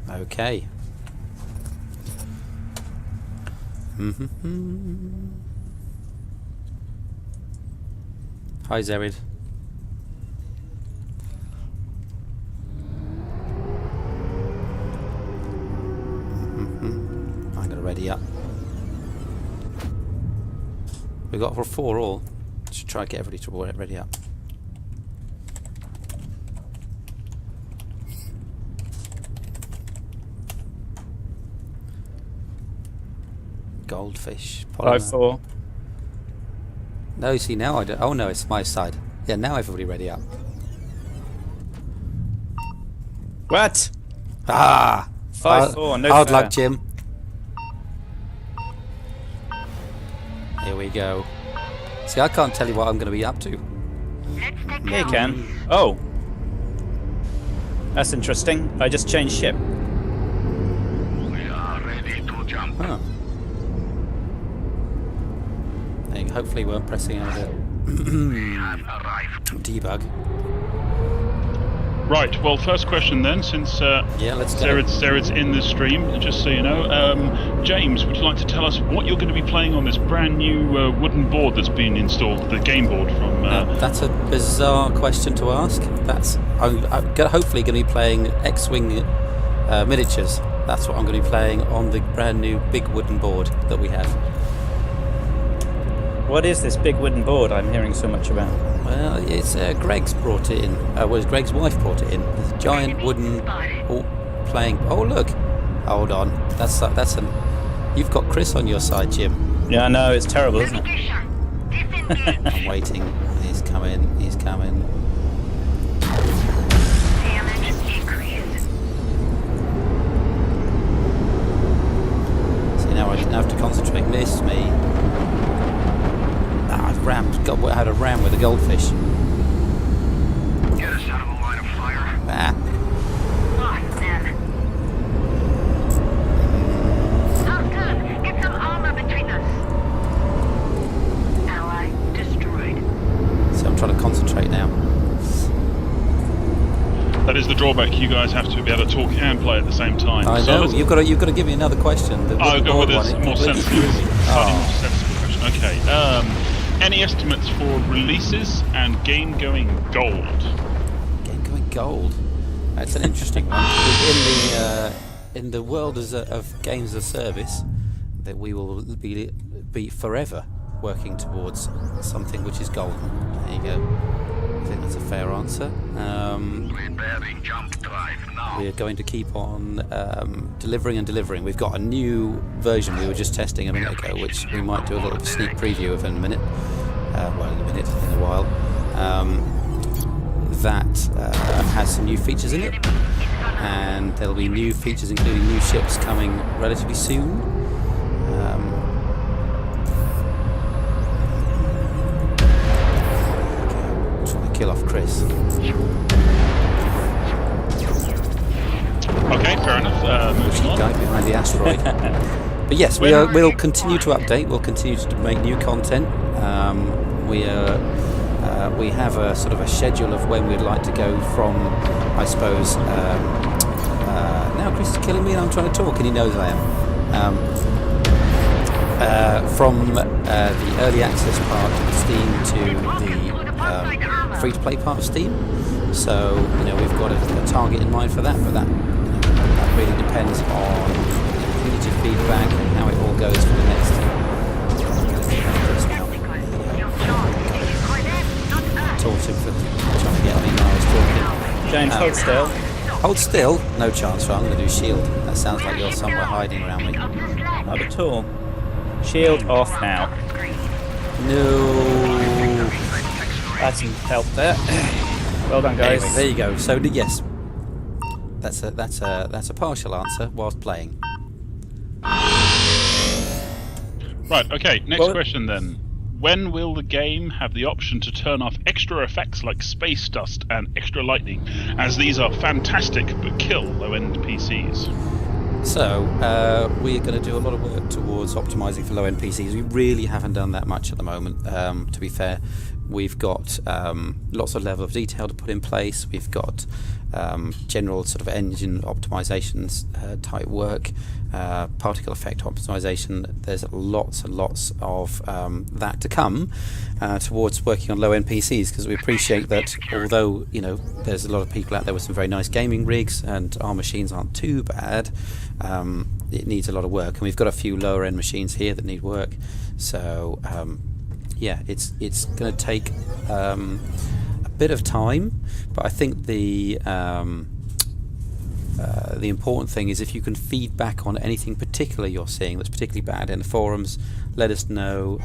Okay. Hi, Zerid. I'm going to ready up. We've got for 4 all. Should try to get everybody to ready up. Goldfish. 5-4. No, see now I don't. Oh no, it's my side. Yeah, now everybody ready up. What? Ah! 5-4. No hard fair. luck, Jim. Here we go. See, I can't tell you what I'm going to be up to. Yeah, you can. Oh. That's interesting. I just changed ship. We are ready to jump. Huh. Hey, hopefully we weren't pressing out We have arrived. debug. Right, well, first question then, since Yeah, let's go. Zerid's in the stream, just so you know. James, would you like to tell us what you're going to be playing on this brand new wooden board that's been installed, the game board from... That's a bizarre question to ask. I'm hopefully going to be playing X-Wing miniatures. That's what I'm going to be playing on the brand new big wooden board that we have. What is this big wooden board I'm hearing so much about? Well, it's Greg's brought it in. Greg's wife brought it in. This giant wooden playing. Oh look! Hold on. That's an. You've got Chris on your side, Jim. Yeah, I know, it's terrible, isn't it? I'm waiting. He's coming. He's coming. Damage increased. See, now I didn't have to concentrate. Missed me. I had a ram with a goldfish. Get us out of the line of fire. Lost them. Sounds good. Get some armor between us. Ally destroyed. So I'm trying to concentrate now. That is the drawback, you guys have to be able to talk and play at the same time. I know. You've got to give me another question. I'll go with one, a it more completely sensible, threw me. slightly more sensible question. Okay. Any estimates for releases and game going gold? Game going gold. That's an interesting one. In the world of games as a service, that we will be forever working towards something which is golden. There you go. I think that's a fair answer. Preparing jump drive now. We are going to keep on delivering and delivering. We've got a new version we were just testing a minute ago, which we might do a little sneak preview of in a minute. In a while. That has some new features in it, and there'll be new features, including new ships, coming relatively soon. Trying to kill off Chris. Okay, fair enough. Moving on. Guy behind the asteroid. But yes, we'll continue to update. We'll continue to make new content. We have a sort of a schedule of when we'd like to go from, I suppose. Now Chris is killing me, and I'm trying to talk, and he knows I am. From the early access part of Steam to the free-to-play part of Steam. So we've got a target in mind for that, but that really depends on community feedback and how it all goes for the next. Talk to him for trying to get me while I was talking. James, hold still. Hold still? No chance, right? I'm going to do shield. That sounds like you're somewhere hiding around me. Not at all. Shield off now. No. That's some help there. Well done, guys. Anyway, there you go. So yes, that's a partial answer whilst playing. Right, okay, next question then. When will the game have the option to turn off extra effects like space dust and extra lightning, as these are fantastic but kill low-end PCs? So, we're going to do a lot of work towards optimizing for low-end PCs. We really haven't done that much at the moment, to be fair. We've got lots of level of detail to put in place. We've got general sort of engine optimizations type work, particle effect optimization. There's lots and lots of that to come towards working on low-end PCs, because we appreciate that although there's a lot of people out there with some very nice gaming rigs and our machines aren't too bad, it needs a lot of work, and we've got a few lower-end machines here that need work. So yeah, it's going to take a bit of time, but I think the important thing is if you can feed back on anything particular you're seeing that's particularly bad in the forums, let us know,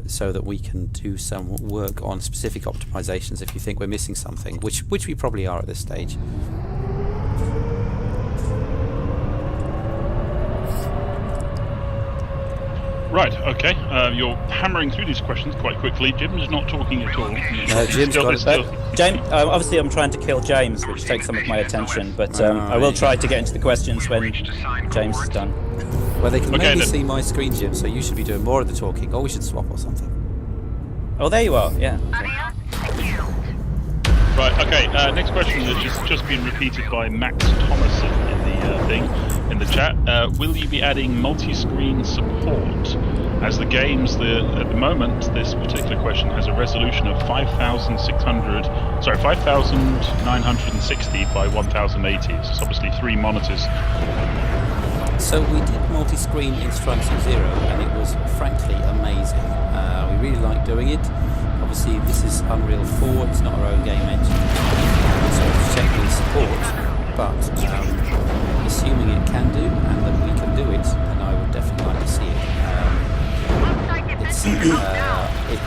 so that we can do some work on specific optimizations if you think we're missing something, which we probably are at this stage. Right, okay. You're hammering through these questions quite quickly. Jim's not talking at all. No, Jim's got it. James, obviously I'm trying to kill James, which takes some of my attention, but I will try to get into the questions when James is done. Well, they can mainly see my screen, Jim, so you should be doing more of the talking, or we should swap or something. Oh, there you are, yeah. Right, okay, next question has just been repeated by Max Thomason in the chat. Will you be adding multi-screen support? As the games, at the moment, this particular question has a resolution of 5,960 by 1080. So it's obviously 3 monitors. So we did multi-screen in Strike-Zero, and it was frankly amazing. We really liked doing it. Obviously, this is Unreal 4, it's not our own game engine, so it's check support, but assuming it can do, and that we can do it, then I would definitely like to see it.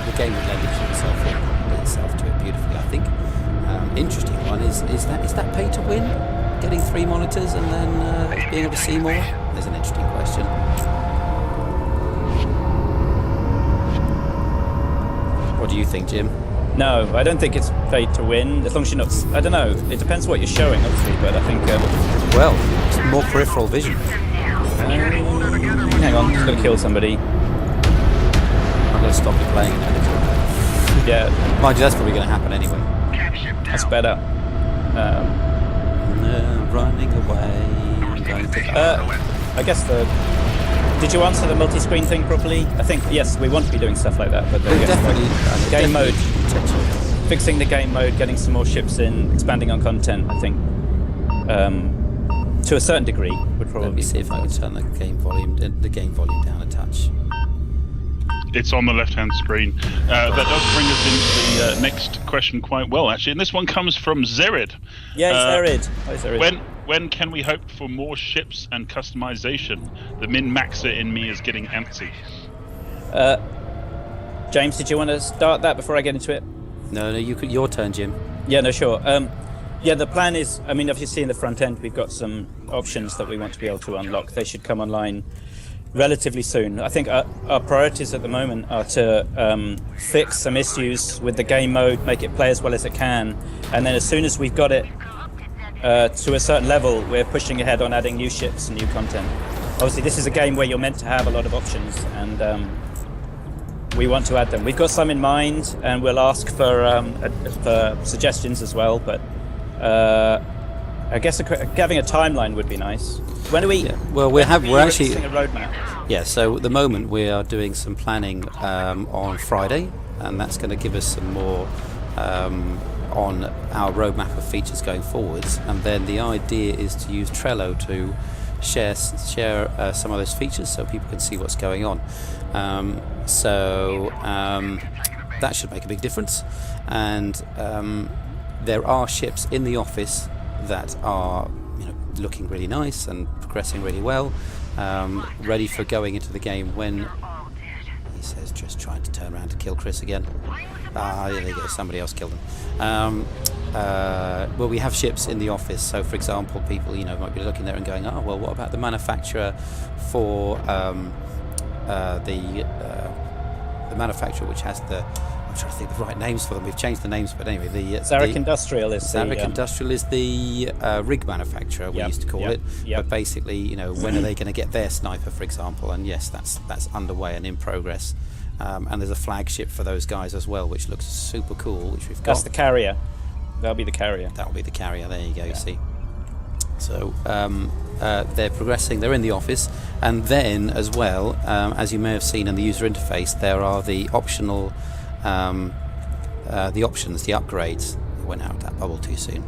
The game would lend itself to it beautifully, I think. Interesting one is that pay to win? Getting 3 monitors and then being able to see more? There's an interesting question. What do you think, Jim? No, I don't think it's paid to win, as long as you're not... I don't know, it depends what you're showing, obviously, but I think... well, it's more peripheral vision. Hang on, just got to kill somebody. I'm going to stop you playing and edit. Yeah. Mind you, that's probably going to happen anyway. That's better. Running away. I'm going to I guess Did you answer the multi-screen thing properly? I think, yes, we want to be doing stuff like that, but game mode, fixing the game mode, getting some more ships in, expanding on content, I think, to a certain degree, would probably... Let me see if I can turn the game volume down a touch. It's on the left-hand screen. That does bring us into the next question quite well, actually. And this one comes from Zerid. Yeah, Zerid. Hi, Zerid. When can we hope for more ships and customization? The min-maxer in me is getting antsy. James, did you want to start that before I get into it? No, your turn, Jim. Yeah, no, sure. Yeah, the plan is, I mean, obviously in the front end, we've got some options that we want to be able to unlock. They should come online relatively soon. I think our priorities at the moment are to fix some issues with the game mode, make it play as well as it can, and then as soon as we've got it to a certain level, we're pushing ahead on adding new ships and new content. Obviously, this is a game where you're meant to have a lot of options, and we want to add them. We've got some in mind, and we'll ask for suggestions as well, but I guess having a timeline would be we're actually a roadmap. Yeah, so at the moment we are doing some planning on Friday, and that's going to give us some more on our roadmap of features going forwards. And then the idea is to use Trello to share some of those features so people can see what's going on. That should make a big difference. And there are ships in the office that are looking really nice and progressing really well, ready for going into the game when he says just trying to turn around to kill Chris again. There you go, somebody else killed him. Well, we have ships in the office, so for example people might be looking there and going, oh well, what about the manufacturer for the manufacturer which has the, I'm trying to think of the right names for them. We've changed the names, but anyway, Zarek Industrial is Industrial is the rig manufacturer, we used to call it. But basically, when are they going to get their sniper, for example? And yes, that's underway and in progress. and there's a flagship for those guys as well, which looks super cool, which we've got. That's the carrier. That'll be the carrier. That will be the carrier. There you go. You see. So they're progressing. They're in the office, and then as well, as you may have seen in the user interface, there are the optional, the options, the upgrades. I went out that bubble too soon.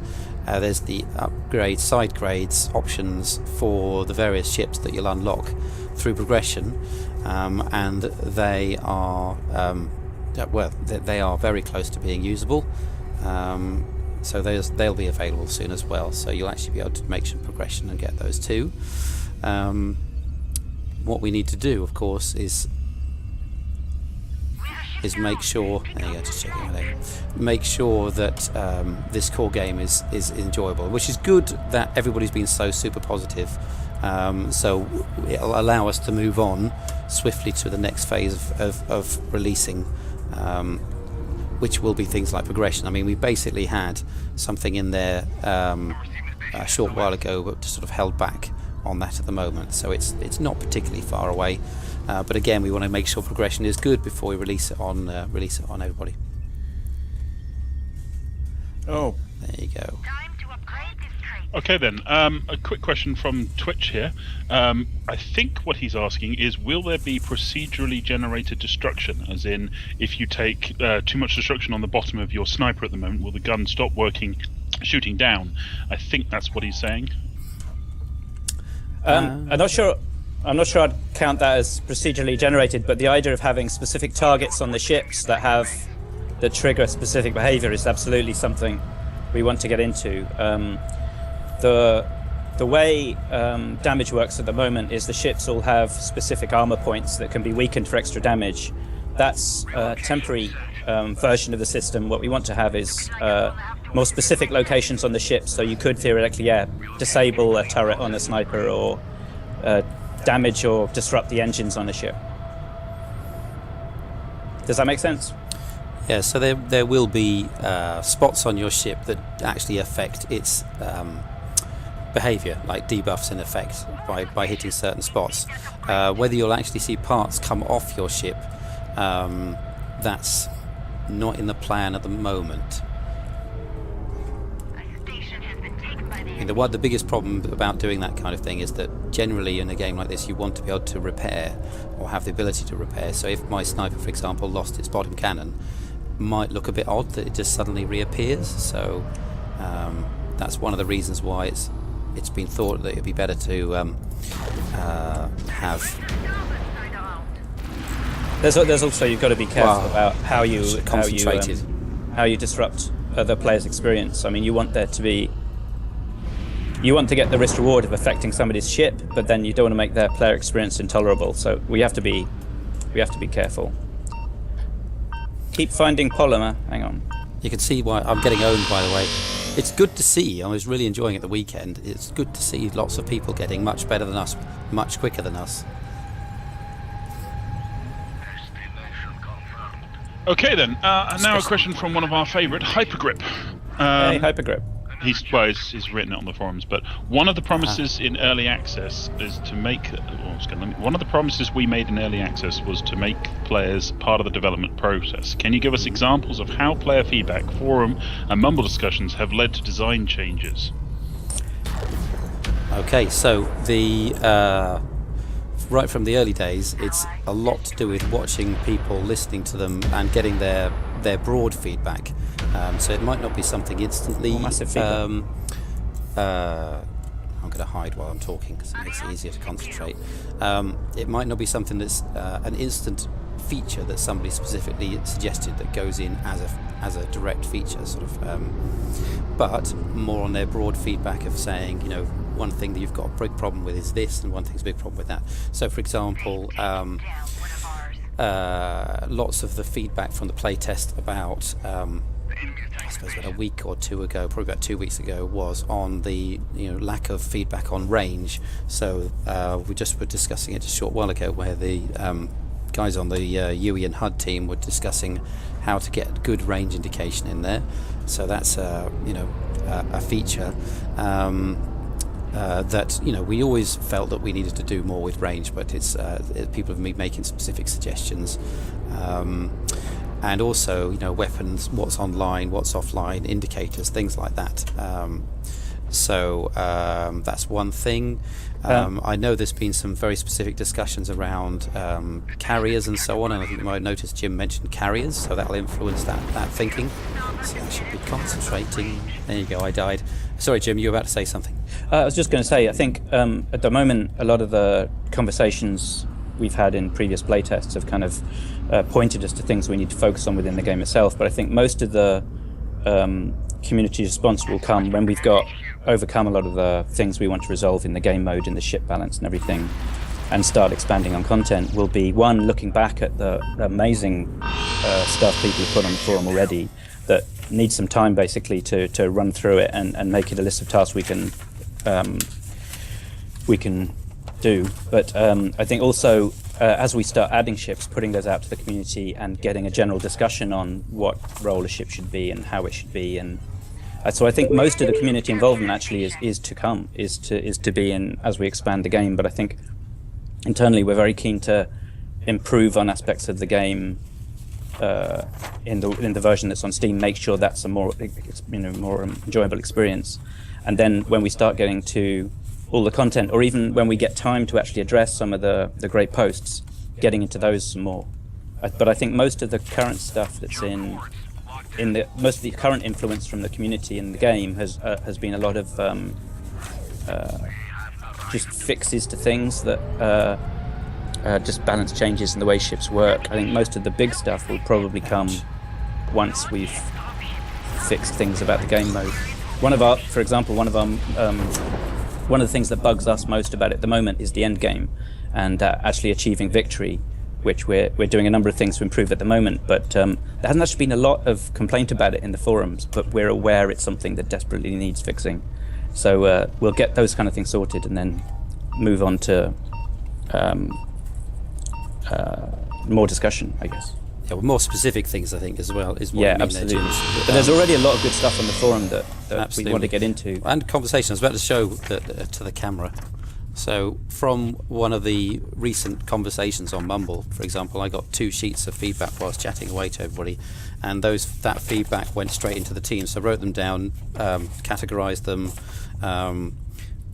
There's the upgrade, side grades, options for the various ships that you'll unlock through progression, and they are they are very close to being usable. So they'll be available soon as well. So you'll actually be able to make some progression and get those too. What we need to do, of course, is make sure. There you go, just checking my leg. Make sure that this core game is enjoyable, which is good that everybody's been so super positive. So it'll allow us to move on swiftly to the next phase of releasing. Which will be things like progression. I mean, we basically had something in there a short while ago, but just sort of held back on that at the moment. So it's not particularly far away. But again, we want to make sure progression is good before we release it on everybody. Oh, there you go. Time to upgrade this crate. Okay then, a quick question from Twitch here. I think what he's asking is, will there be procedurally generated destruction? As in, if you take too much destruction on the bottom of your sniper at the moment, will the gun stop working, shooting down? I think that's what he's saying. I'm not sure I'd count that as procedurally generated, but the idea of having specific targets on the ships that trigger specific behavior is absolutely something we want to get into. The way damage works at the moment is the ships all have specific armor points that can be weakened for extra damage. That's a temporary version of the system. What we want to have is more specific locations on the ship, so you could theoretically disable a turret on a sniper, or damage or disrupt the engines on a ship. Does that make sense? Yeah, so there will be spots on your ship that actually affect its behavior, like debuffs in effect by hitting certain spots. Whether you'll actually see parts come off your ship, that's not in the plan at the moment. A station has been taken by the I mean, the biggest problem about doing that kind of thing is that generally in a game like this you want to be able to repair, or have the ability to repair. So if my sniper, for example, lost its bottom cannon, it might look a bit odd that it just suddenly reappears. So that's one of the reasons why it's been thought that it'd be better to have. There's also, you've got to be careful about how you disrupt other players' experience. I mean, you want to get the risk reward of affecting somebody's ship, but then you don't want to make their player experience intolerable. So we have to be careful. Keep finding polymer. Hang on. You can see why I'm getting owned, by the way. It's good to see. I was really enjoying it the weekend. It's good to see lots of people getting much better than us, much quicker than us. Destination confirmed. Okay then, now a question from one of our favourite, Hypergrip. Hey, Hypergrip. He's written it on the forums, but one of the promises in early access is to make. One of the promises we made in early access was to make players part of the development process. Can you give us examples of how player feedback, forum, and mumble discussions have led to design changes? Okay, so the right from the early days, it's a lot to do with watching people, listening to them, and getting their broad feedback. So it might not be something instantly. Massive feedback. I'm going to hide while I'm talking because it makes it easier to concentrate. It might not be something that's an instant feature that somebody specifically suggested that goes in as a direct feature, sort of, but more on their broad feedback of saying, you know, one thing that you've got a big problem with is this, and one thing's a big problem with that. So, for example, lots of the feedback from the playtest about, I suppose about a week or two ago, probably about 2 weeks ago, was on the lack of feedback on range. So we just were discussing it a short while ago, where the guys on the UE and HUD team were discussing how to get good range indication in there. So that's a feature. that we always felt that we needed to do more with range, but people have been making specific suggestions, and also weapons, what's online, what's offline, indicators, things like that. So that's one thing. I know there's been some very specific discussions around carriers and so on, and I think you might have noticed Jim mentioned carriers, so that'll influence that thinking. So I should be concentrating. There you go, I died. Sorry, Jim, you were about to say something. I was just going to say, I think at the moment, a lot of the conversations we've had in previous playtests have kind of pointed us to things we need to focus on within the game itself, but I think most of the community response will come when we've overcome a lot of the things we want to resolve in the game mode, in the ship balance and everything, and start expanding on content. Will be one, looking back at the amazing stuff people have put on the forum already that needs some time basically to run through it and make it a list of tasks we can do. But I think also as we start adding ships, putting those out to the community and getting a general discussion on what role a ship should be and how it should be, and so I think most of the community involvement actually is to be in as we expand the game. But I think internally we're very keen to improve on aspects of the game in the version that's on Steam, make sure that's a more enjoyable experience. And then when we start getting to all the content, or even when we get time to actually address some of the great posts, getting into those some more. But I think most of the current stuff that's most of the current influence from the community in the game has been a lot of just fixes to things that just balance changes in the way ships work. I think most of the big stuff will probably come once we've fixed things about the game mode. One of the things that bugs us most about it at the moment is the end game and actually achieving victory, which we're doing a number of things to improve at the moment, but there hasn't actually been a lot of complaint about it in the forums, but we're aware it's something that desperately needs fixing. So we'll get those kind of things sorted and then move on to more discussion, I guess. Yeah, well, more specific things, I think, as well. Is what yeah, you mean absolutely. there, But there's already a lot of good stuff on the forum that we want to get into. And conversation. I was about to show to the camera. So from one of the recent conversations on Mumble, for example, I got 2 sheets of feedback whilst chatting away to everybody, and that feedback went straight into the team. So I wrote them down, categorised them,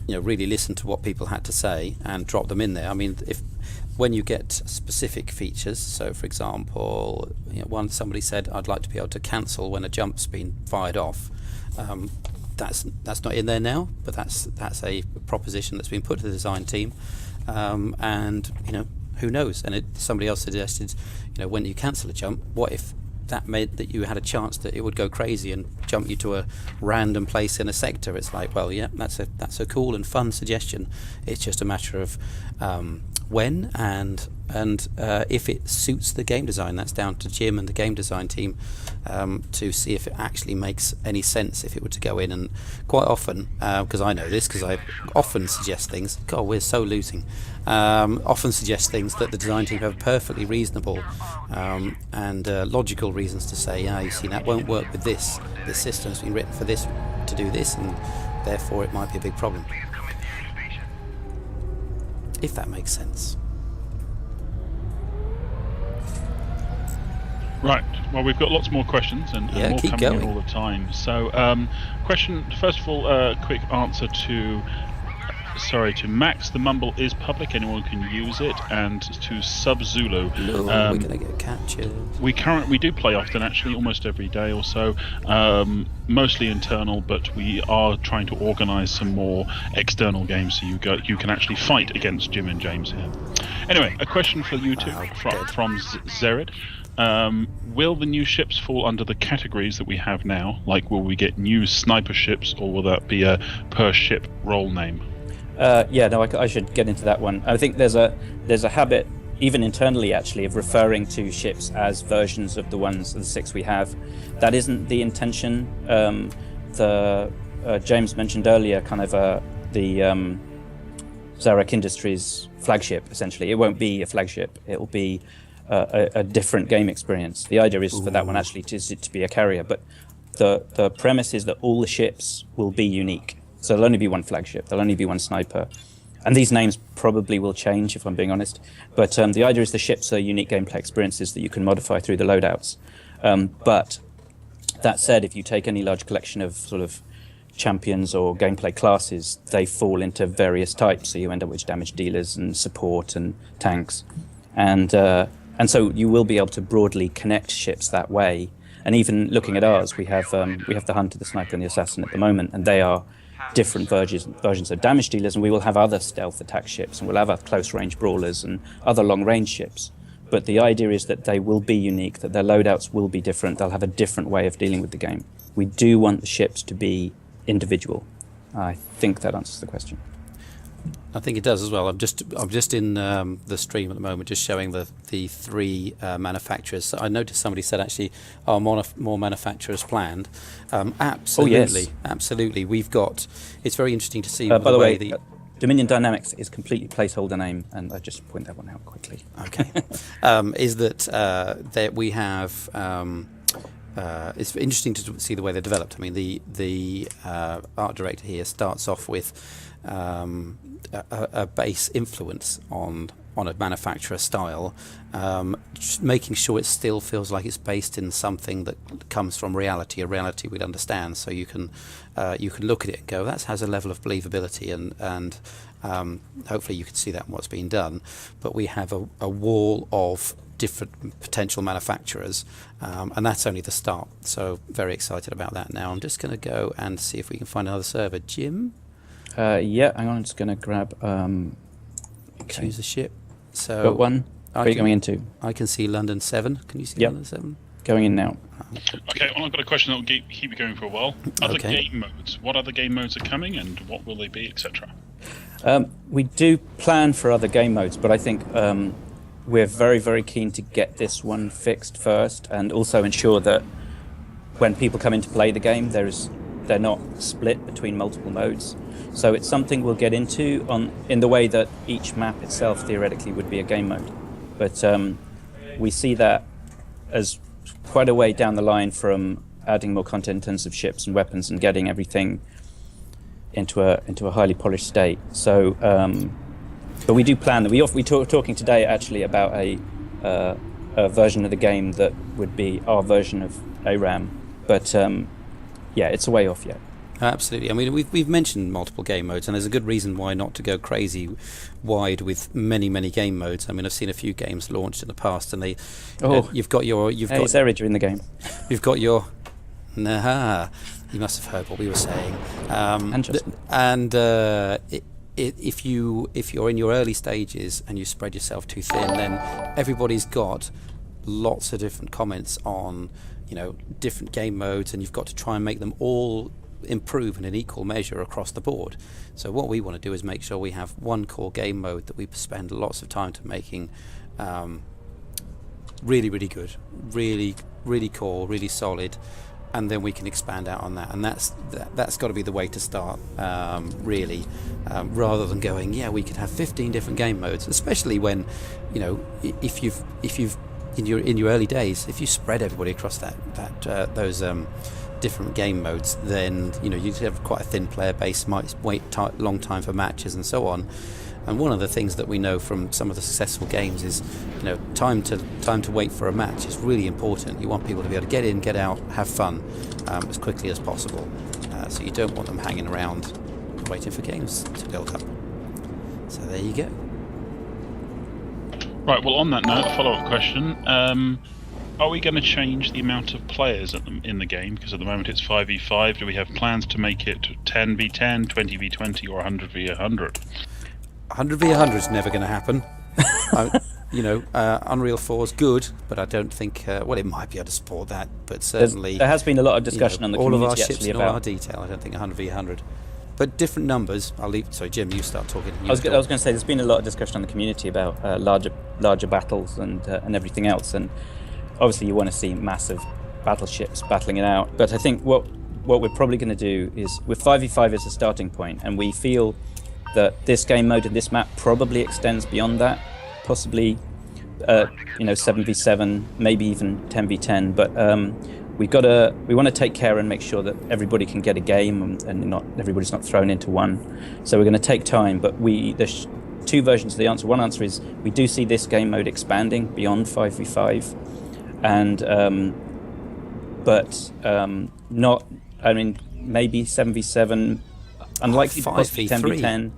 really listened to what people had to say and dropped them in there. I mean, when you get specific features, so for example, somebody said, I'd like to be able to cancel when a jump's been fired off. That's not in there now, but that's a proposition that's been put to the design team, and who knows? And somebody else suggested, when you cancel a jump, what if that meant that you had a chance that it would go crazy and jump you to a random place in a sector? It's like, well, yeah, that's a cool and fun suggestion. It's just a matter of when and if it suits the game design. That's down to Jim and the game design team to see if it actually makes any sense if it were to go in. And quite often, because I know this, because I often suggest things, God, we're so losing, often suggest things that the design team have perfectly reasonable and logical reasons to say, you see, that won't work with this system's been written for this, to do this, and therefore it might be a big problem. If that makes sense. Right. Well, we've got lots more questions and more keep coming going. in all the time. So, question. First of all, quick answer to Max. The Mumble is public; anyone can use it. And to Sub Zulu, No, we're gonna get captured. we do play often, actually, almost every day or so. Mostly internal, but we are trying to organise some more external games so you can actually fight against Jim and James here. Anyway, a question for you two from Zerid. Will the new ships fall under the categories that we have now? Like, will we get new sniper ships, or will that be a per ship role name? I should get into that one. I think there's a habit, even internally actually, of referring to ships as versions of the 6 we have. That isn't the intention. James mentioned earlier kind of the Zarek Industries flagship, essentially. It won't be a flagship. It will be a different game experience. The idea is for that one actually to be a carrier, but the premise is that all the ships will be unique. So there'll only be one flagship, there'll only be one sniper. And these names probably will change, if I'm being honest. But the idea is the ships are unique gameplay experiences that you can modify through the loadouts. But that said, if you take any large collection of sort of champions or gameplay classes, they fall into various types. So you end up with damage dealers and support and tanks. And so you will be able to broadly connect ships that way. And even looking at ours, we have the Hunter, the Sniper, and the Assassin at the moment, and they are different versions of damage dealers, and we will have other stealth attack ships, and we'll have other close-range brawlers and other long-range ships. But the idea is that they will be unique, that their loadouts will be different, they'll have a different way of dealing with the game. We do want the ships to be individual. I think that answers the question. I think it does as well. I'm just in the stream at the moment, just showing the three manufacturers. I noticed somebody said actually, are more manufacturers planned? Absolutely, oh, yes. Absolutely. We've got. It's very interesting to see. By the way, Dominion Dynamics is completely placeholder name, and I just point that one out quickly. Okay, is that we have. It's interesting to see the way they're developed. I mean, the art director here starts off with a base influence on a manufacturer style, just making sure it still feels like it's based in something that comes from reality, a reality we'd understand. So you can look at it and go, that has a level of believability, and hopefully you can see that in what's being done. But we have a wall of different potential manufacturers, and that's only the start. So very excited about that now. I'm just going to go and see if we can find another server. Jim? Yeah, hang on, I'm just going to grab... Choose a ship. So got one. Where are you going into? I can see London 7. Can you see London 7? Going in now. Okay, well, I've got a question that will keep you going for a while. Other game modes. What other game modes are coming, and what will they be, etc.? We do plan for other game modes, but I think we're very, very keen to get this one fixed first, and also ensure that when people come in to play the game, they're not split between multiple modes. So it's something we'll get into in the way that each map itself theoretically would be a game mode. But we see that as quite a way down the line from adding more content-intensive ships and weapons and getting everything into a highly polished state. So, but we do plan that. We were talking today actually about a version of the game that would be our version of ARAM. But yeah, it's a way off yet. Absolutely. I mean, we've mentioned multiple game modes, and there's a good reason why not to go crazy wide with many game modes. I mean, I've seen a few games launched in the past, and you've got it's Erridge in the game. You've got your nah. You must have heard what we were saying. If you're in your early stages and you spread yourself too thin, then everybody's got lots of different comments on different game modes, and you've got to try and make them all improve in an equal measure across the board. So what we want to do is make sure we have one core game mode that we spend lots of time to making really good, really core, really solid, and then we can expand out on that. And that's got to be the way to start, really, rather than going, we could have 15 different game modes, especially when if you've in your early days, if you spread everybody across those different game modes, then you have quite a thin player base, might wait long time for matches and so on. And one of the things that we know from some of the successful games is time to wait for a match is really important. You want people to be able to get in, get out, have fun as quickly as possible. So you don't want them hanging around waiting for games to build up. So there you go. Right, well, on that note, a follow-up question. Are we going to change the amount of players in the game? Because at the moment it's 5v5. Do we have plans to make it 10v10, 20v20, or 100v100? 100v100 is never going to happen. Unreal 4 is good, but I don't think... it might be able to support that, but certainly... There has been a lot of discussion on the community all of our ships in all about... our detail. I don't think 100v100. But different numbers. I'll leave... Sorry, Jim, you start talking. I was going to say, there's been a lot of discussion on the community about larger battles and everything else, and obviously you want to see massive battleships battling it out. But I think what we're probably going to do is, with 5v5 as a starting point, and we feel that this game mode and this map probably extends beyond that, possibly 7v7, maybe even 10v10, but we want to take care and make sure that everybody can get a game and not everybody's not thrown into one. So we're going to take time, but there's two versions of the answer. One answer is we do see this game mode expanding beyond 5v5, and not. I mean, maybe 7v7, unlikely 10v10,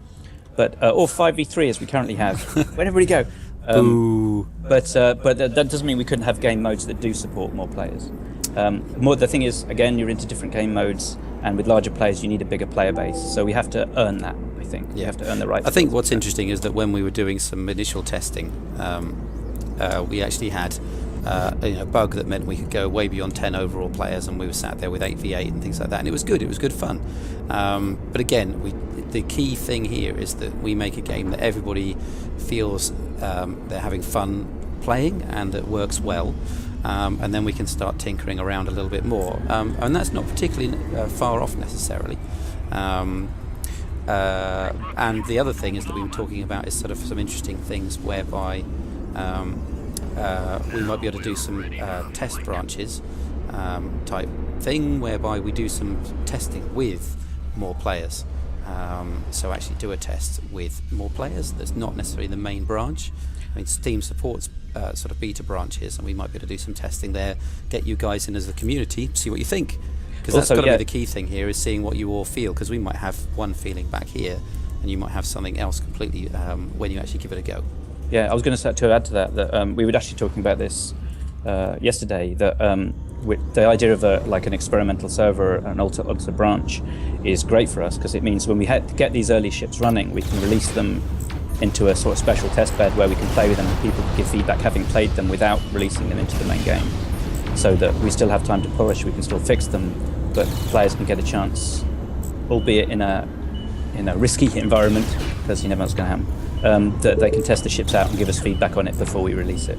but or 5v3 as we currently have. Where'd everybody go? But that doesn't mean we couldn't have game modes that do support more players. The thing is, again, you're into different game modes, and with larger players, you need a bigger player base. So we have to earn that. I think you have to earn the right. I think what's interesting is that when we were doing some initial testing, we actually had a bug that meant we could go way beyond 10 overall players, and we were sat there with 8v8 and things like that, and it was good. It was good fun. But again, the key thing here is that we make a game that everybody feels they're having fun playing and it works well. And then we can start tinkering around a little bit more, and that's not particularly far off necessarily. And the other thing is that we were talking about is sort of some interesting things whereby we might be able to do some test branches type thing, whereby we do some testing with more players. So actually do a test with more players. That's not necessarily the main branch. I mean, Steam supports sort of beta branches, and we might be able to do some testing there, get you guys in as a community, see what you think, because that's got to be the key thing here, is seeing what you all feel, because we might have one feeling back here and you might have something else completely when you actually give it a go. Yeah, I was going to add to that we were actually talking about this yesterday, that with the idea of an experimental server, an alter branch, is great for us, because it means when we get these early ships running, we can release them into a sort of special test bed where we can play with them and people can give feedback having played them without releasing them into the main game, so that we still have time to polish, we can still fix them, but players can get a chance, albeit in a risky environment, because you never know what's going to happen, that they can test the ships out and give us feedback on it before we release it.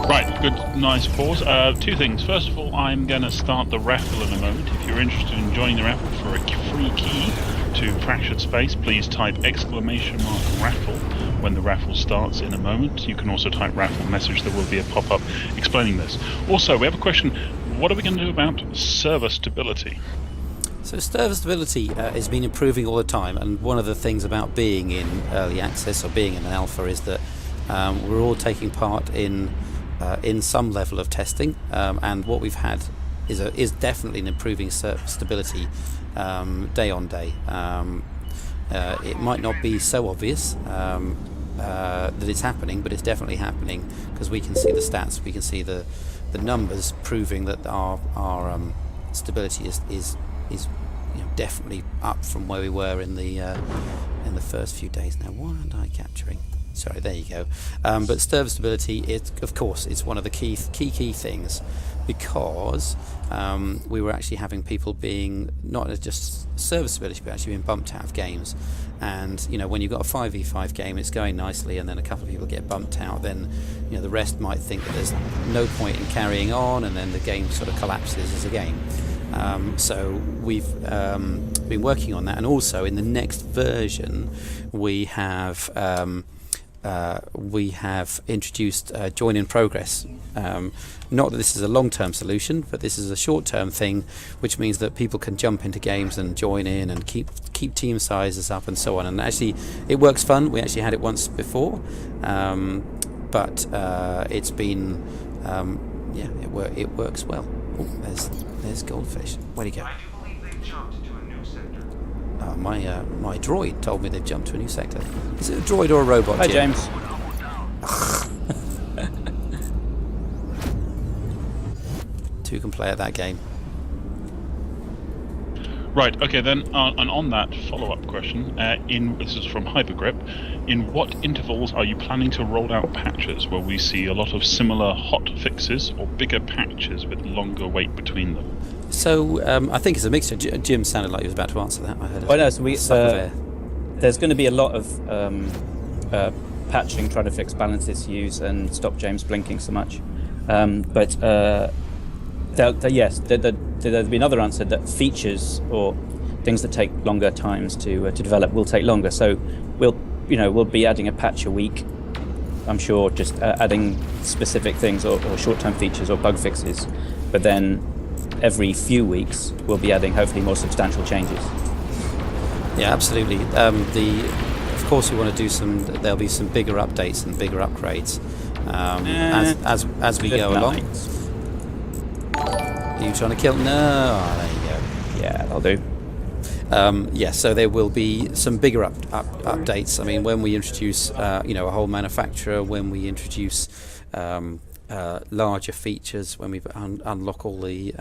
Right, good, nice pause. Two things. First of all, I'm going to start the raffle in a moment. If you're interested in joining the raffle for a free key to Fractured Space, please type !raffle when the raffle starts in a moment. You can also type raffle message. There will be a pop-up explaining this. Also, we have a question. What are we going to do about server stability? So server stability has been improving all the time, and one of the things about being in early access or being in an alpha is that we're all taking part in some level of testing, and what we've had is definitely an improving stability day on day. It might not be so obvious that it's happening, but it's definitely happening, because we can see the stats, we can see the numbers proving that our stability is definitely up from where we were in the first few days. Now, why aren't I capturing? Sorry, there you go. But server stability, of course, it's one of the key things, because we were actually having people being not just server stability, but actually being bumped out of games. And when you've got a 5v5 game, it's going nicely, and then a couple of people get bumped out, then the rest might think that there's no point in carrying on, and then the game sort of collapses as a game. So we've been working on that, and also in the next version we have introduced join in progress. Not that this is a long-term solution, but this is a short-term thing, which means that people can jump into games and join in and keep team sizes up and so on. And actually, it works fun. We actually had it once before, but it's been it works well. Oh, there's goldfish. Where'd he go? I do believe they've jumped to a new sector. My droid told me they've jumped to a new sector. Is it a droid or a robot? Hi, Jim? James. Two can play at that game. Right, okay, then, and on that follow-up question, this is from Hypergrip, in what intervals are you planning to roll out patches? Will we see a lot of similar hot fixes, or bigger patches with longer wait between them? So, I think it's a mixture. Jim sounded like he was about to answer that. I heard there's going to be a lot of patching, trying to fix balance issues and stop James blinking so much. There'll be another answer, that features or things that take longer times to develop will take longer. So we'll be adding a patch a week, I'm sure, just adding specific things or short-term features or bug fixes. But then every few weeks, we'll be adding hopefully more substantial changes. Yeah, absolutely. Of course, we want to do some. There'll be some bigger updates and bigger upgrades as we go along. Are you trying to kill? No. Oh, there you go. Yeah, that'll do. So there will be some bigger updates. I mean, when we introduce, a whole manufacturer, when we introduce larger features, when we unlock all the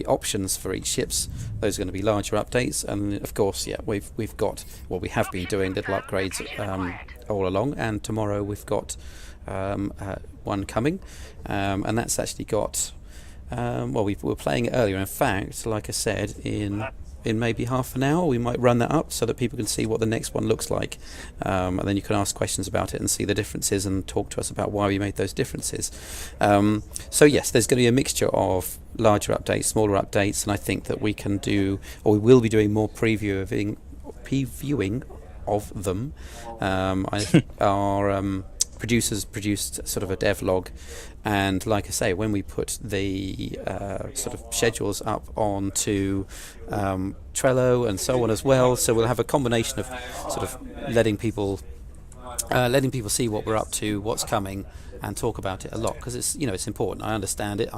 options for each ships, those are going to be larger updates. And of course, we have been doing little upgrades all along. And tomorrow we've got one coming, and that's actually got. We were playing it earlier. In fact, like I said, in maybe half an hour, we might run that up so that people can see what the next one looks like, and then you can ask questions about it and see the differences and talk to us about why we made those differences. So yes, there's going to be a mixture of larger updates, smaller updates, and I think that we can do, or we will be doing more previewing of them. Our producers produced sort of a devlog, and like I say, when we put the sort of schedules up onto Trello and so on as well, so we'll have a combination of sort of letting people see what we're up to, what's coming, and talk about it a lot, because it's important. I understand it.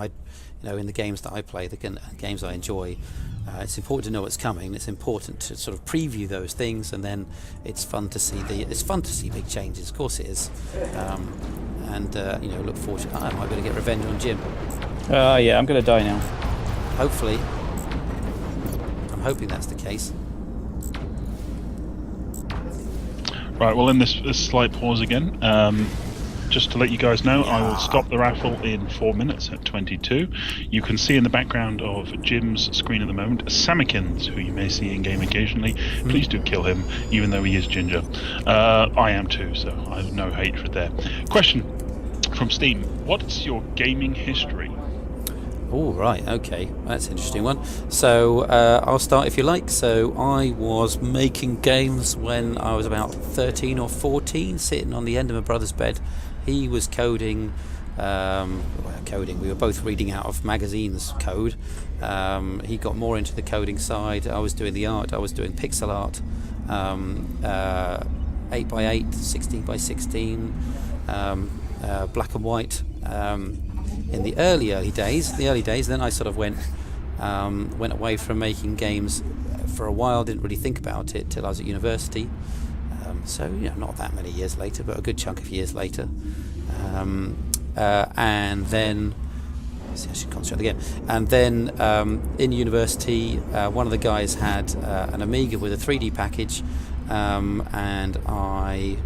In the games that I play, the games I enjoy, it's important to know what's coming. It's important to sort of preview those things, and then it's fun to see big changes. Of course it is, look forward to. I might be able to get revenge on Jim. Yeah, I'm going to die now. Hopefully, I'm hoping that's the case. Right. Well, in this slight pause again. Just to let you guys know, I will stop the raffle in 4 minutes at 22. You can see in the background of Jim's screen at the moment Samikins, who you may see in game occasionally. Please do kill him, even though he is ginger. I am too, so I have no hatred there. Question from Steam: what's your gaming history? Oh, right, okay, that's an interesting one. So I'll start if you like. So I was making games when I was about 13 or 14, sitting on the end of my brother's bed. He was coding. We were both reading out of magazines code. He got more into the coding side. I was doing the art. I was doing pixel art, 8x8, 16x16, black and white. In the early days. Then I sort of went away from making games for a while. Didn't really think about it till I was at university. Not that many years later, but a good chunk of years later. And then, I should concentrate again. And then in university, one of the guys had an Amiga with a 3D package, and I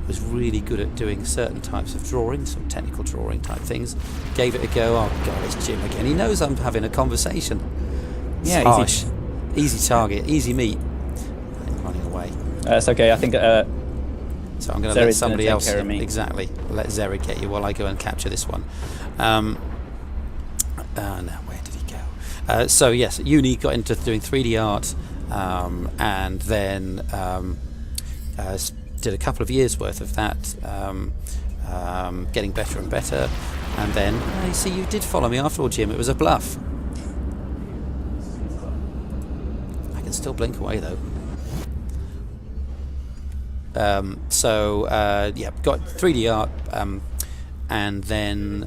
was really good at doing certain types of drawing, sort of technical drawing type things. Gave it a go. Oh God, it's Jim again. He knows I'm having a conversation. Yeah, harsh. Easy target, easy meat. I'm running away. It's okay. I think. So I'm going to let somebody else. Exactly. Let Zeri get you while I go and capture this one. Now where did he go? So yes, at uni got into doing 3D art, and then did a couple of years worth of that, getting better and better. And then I see you did follow me after all, Jim. It was a bluff. I can still blink away though. Got 3D art, and then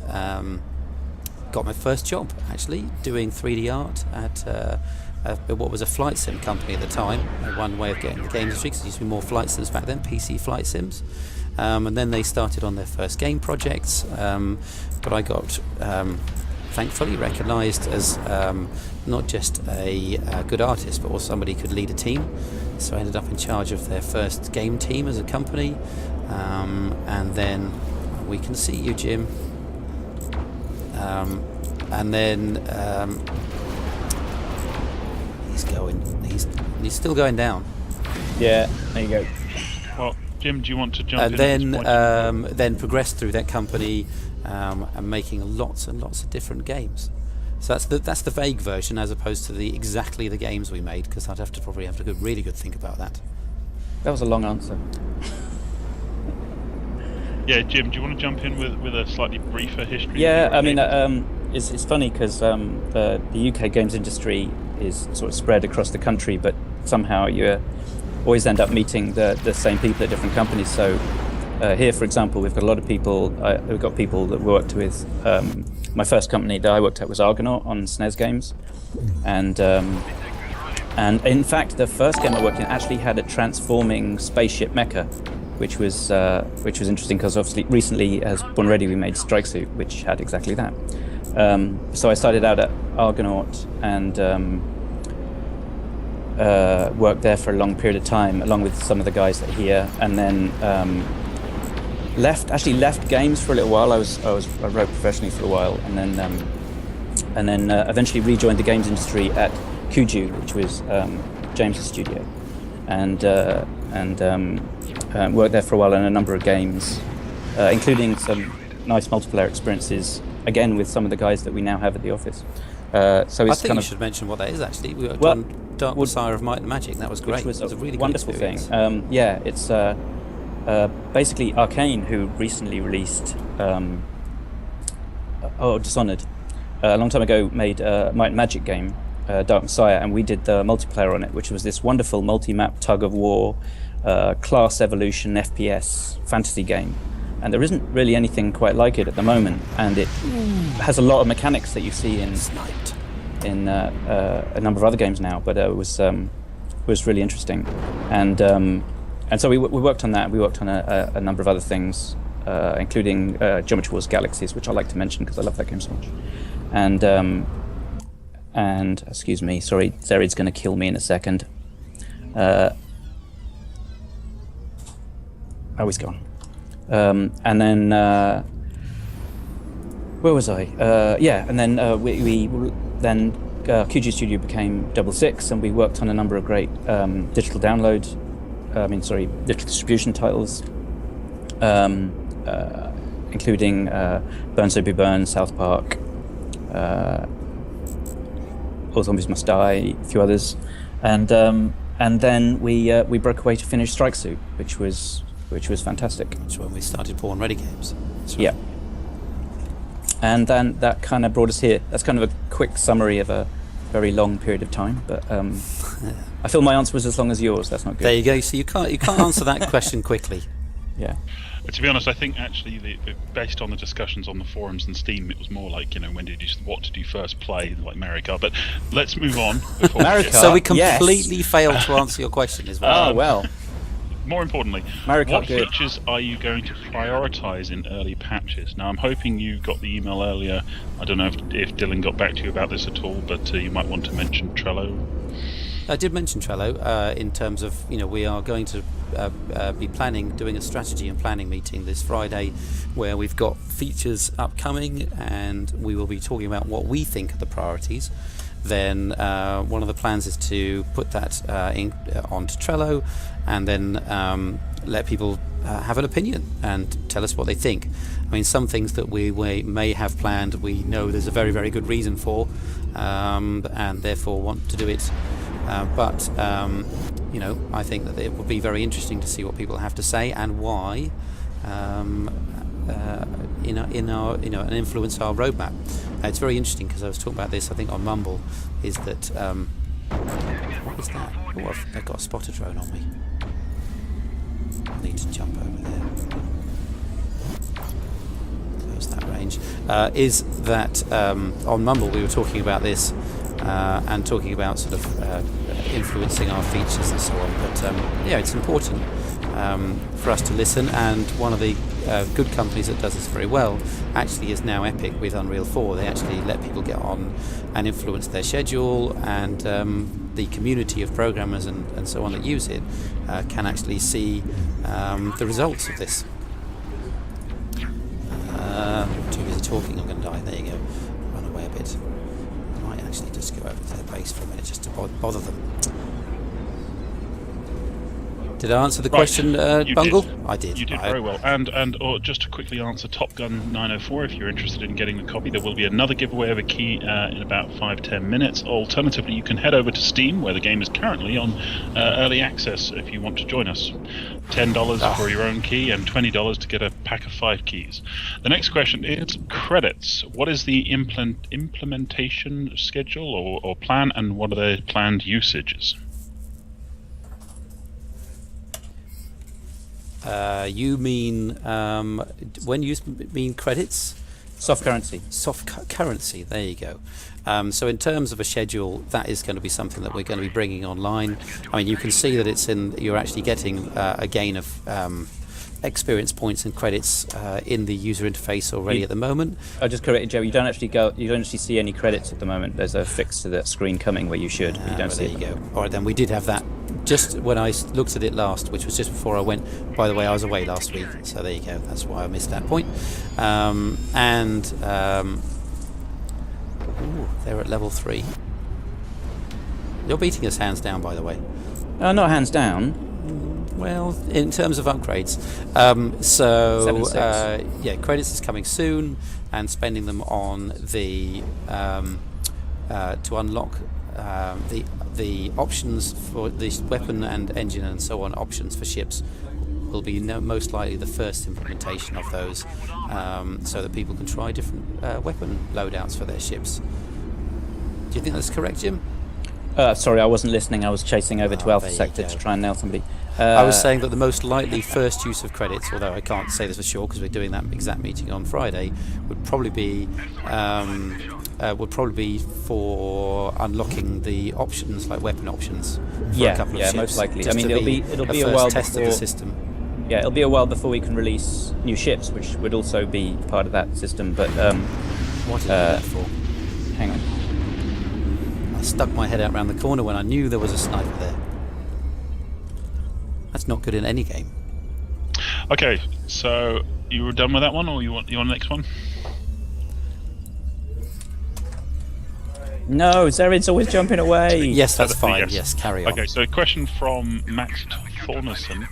got my first job actually doing 3D art at what was a flight sim company at the time. One way of getting the game industry, because there used to be more flight sims back then, PC flight sims, and then they started on their first game projects. But I got thankfully recognised as not just a good artist, but also somebody who could lead a team. So I ended up in charge of their first game team as a company, and then we can see you, Jim. And then he's still going down. Yeah, there you go. Well, Jim, do you want to jump and in? Then progressed through that company, and making lots and lots of different games. So that's the vague version, as opposed to exactly the games we made, because I'd probably have to really good think about that. That was a long answer. Yeah, Jim, do you want to jump in with a slightly briefer history? Yeah, of your I mean, games? it's funny because the UK games industry is sort of spread across the country, but somehow you always end up meeting the same people at different companies. So here, for example, we've got a lot of people. We've got people that worked with. My first company that I worked at was Argonaut on SNES games, and in fact, the first game I worked in actually had a transforming spaceship mecha, which was interesting because obviously recently, as Born Ready, we made Strike Suit, which had exactly that. So I started out at Argonaut and worked there for a long period of time, along with some of the guys that are here, and then left games for a little while. I wrote professionally for a while, and then eventually rejoined the games industry at Kuju, which was James's studio, and worked there for a while on a number of games, including some nice multiplayer experiences, again with some of the guys that we now have at the office. So it's I think kind you of, should mention what that is actually. We worked Well, on Dark Messiah of Might and Magic. That was great. which was It was a really good wonderful thing. experience. Yeah, it's basically Arcane, who recently released Dishonored a long time ago, made a Might and Magic game, Dark Messiah, and we did the multiplayer on it, which was this wonderful multi-map tug of war, class evolution FPS fantasy game. And there isn't really anything quite like it at the moment, and it has a lot of mechanics that you see in Sniped. a number of other games now, but it was really interesting, and so we worked on that. We worked on a number of other things, including Geometry Wars Galaxies, which I like to mention because I love that game so much. And excuse me, sorry, Zerid's going to kill me in a second. Oh, he's gone. And then where was I? And then we then QG Studio became 66, and we worked on a number of great digital distribution titles, including Burn So Be Burned, South Park, All Zombies Must Die, a few others, and then we broke away to finish Strike Suit, which was fantastic. That's when we started Born Ready games. That's right. Yeah. And then that kind of brought us here. That's kind of a quick summary of a very long period of time, but I feel my answer was as long as yours. That's not good. There you go. So you can't answer that question quickly. Yeah. But to be honest, I think actually, based on the discussions on the forums and Steam, it was more like, what did you first play, like Mario Kart. But let's move on. Mario Kart. So we Yes. completely failed to answer your question as well. Oh well. More importantly, Mario Kart what good. features are you going to prioritize in early patches? Now, I'm hoping you got the email earlier. I don't know if Dylan got back to you about this at all, but you might want to mention Trello. I did mention Trello in terms of, we are going to be doing a strategy and planning meeting this Friday where we've got features upcoming and we will be talking about what we think are the priorities. Then one of the plans is to put that onto Trello and then let people have an opinion and tell us what they think. I mean, some things that we may have planned, we know there's a very, very good reason for, and therefore want to do it. But I think that it would be very interesting to see what people have to say and why, and influence our roadmap. It's very interesting because I was talking about this, I think, on Mumble, is that what is that? Oh, I've got a spotter drone on me. I need to jump over there. Close that range. Is that on Mumble we were talking about this and talking about sort of influencing our features and so on. But it's important for us to listen, and one of the good companies that does this very well actually is now Epic with Unreal 4. They actually let people get on and influence their schedule, and the community of programmers and so on that use it can actually see the results of this. Too busy talking, I'm going to die. There you go. Run away a bit. I might actually just go over to their base for a minute just to bother them. Did I answer the Right. question, You Bungle? did. I did. You did very well. And or just to quickly answer Top Gun 904, if you're interested in getting the copy, there will be another giveaway of a key in about 5-10 minutes. Alternatively, you can head over to Steam, where the game is currently on early access if you want to join us. $10 for your own key and $20 to get a pack of 5 keys. The next question is credits. What is the implementation schedule or plan, and what are the planned usages? You mean when you mean credits? Soft currency. Currency. There you go. So in terms of a schedule, that is going to be something that we're going to be bringing online. I mean, you can see that it's in. You're actually getting a gain of experience points and credits in the user interface already at the moment. I just corrected Joe. You don't actually see any credits at the moment. There's a fix to that screen coming where you should. You don't see there it. you go. All right, then we did have that just when I looked at it last, which was just before I went. By the way, I was away last week, so there you go. That's why I missed that point. Ooh, they're at level 3. You're beating us hands down, by the way. Not hands down. Well, in terms of upgrades, 7-6. Yeah, credits is coming soon, and spending them on the to unlock the options for the weapon and engine and so on options for ships will be most likely the first implementation of those, so that people can try different weapon loadouts for their ships. Do you think that's correct, Jim? Sorry, I wasn't listening. I was chasing over to Alpha there you Sector go. to try and nail somebody. I was saying that the most likely first use of credits, although I can't say this for sure because we're doing that exact meeting on Friday, would probably be for unlocking the options like weapon options for a couple of ships. Most likely. Just I mean, to it'll be a first while test before of the system. Yeah, it'll be a while before we can release new ships, which would also be part of that system. But What is that for? hang on. I stuck my head out around the corner when I knew there was a sniper there. That's not good in any game. Okay, so you were done with that one, or you want the next one? No, Zerid's always jumping away. Yes, that's So, fine. Yes, carry on. Okay, so a question from Max Thornerson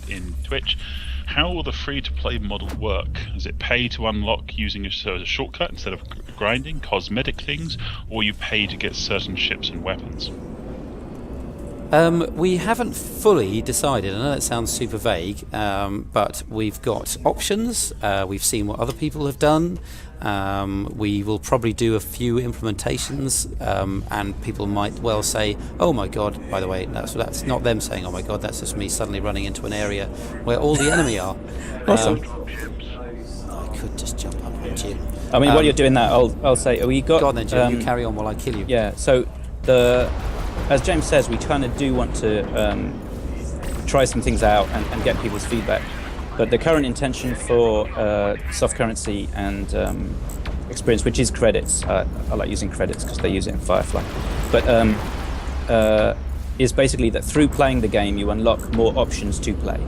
in Twitch. How will the free-to-play model work? Is it pay to unlock using as a shortcut instead of grinding, cosmetic things, or you pay to get certain ships and weapons? We haven't fully decided. I know that sounds super vague, but we've got options. We've seen what other people have done. We will probably do a few implementations, and people might well say, "Oh my God!" By the way, that's not them saying, "Oh my God!" That's just me suddenly running into an area where all the enemy are. Awesome. I could just jump up on Jim. I mean, while you're doing that, I'll say we got. Go on then, Jim. You carry on while I kill you. Yeah. So as James says, we kind of do want to try some things out and get people's feedback. But the current intention for soft currency and experience, which is credits, I like using credits because they use it in Firefly, but is basically that through playing the game you unlock more options to play.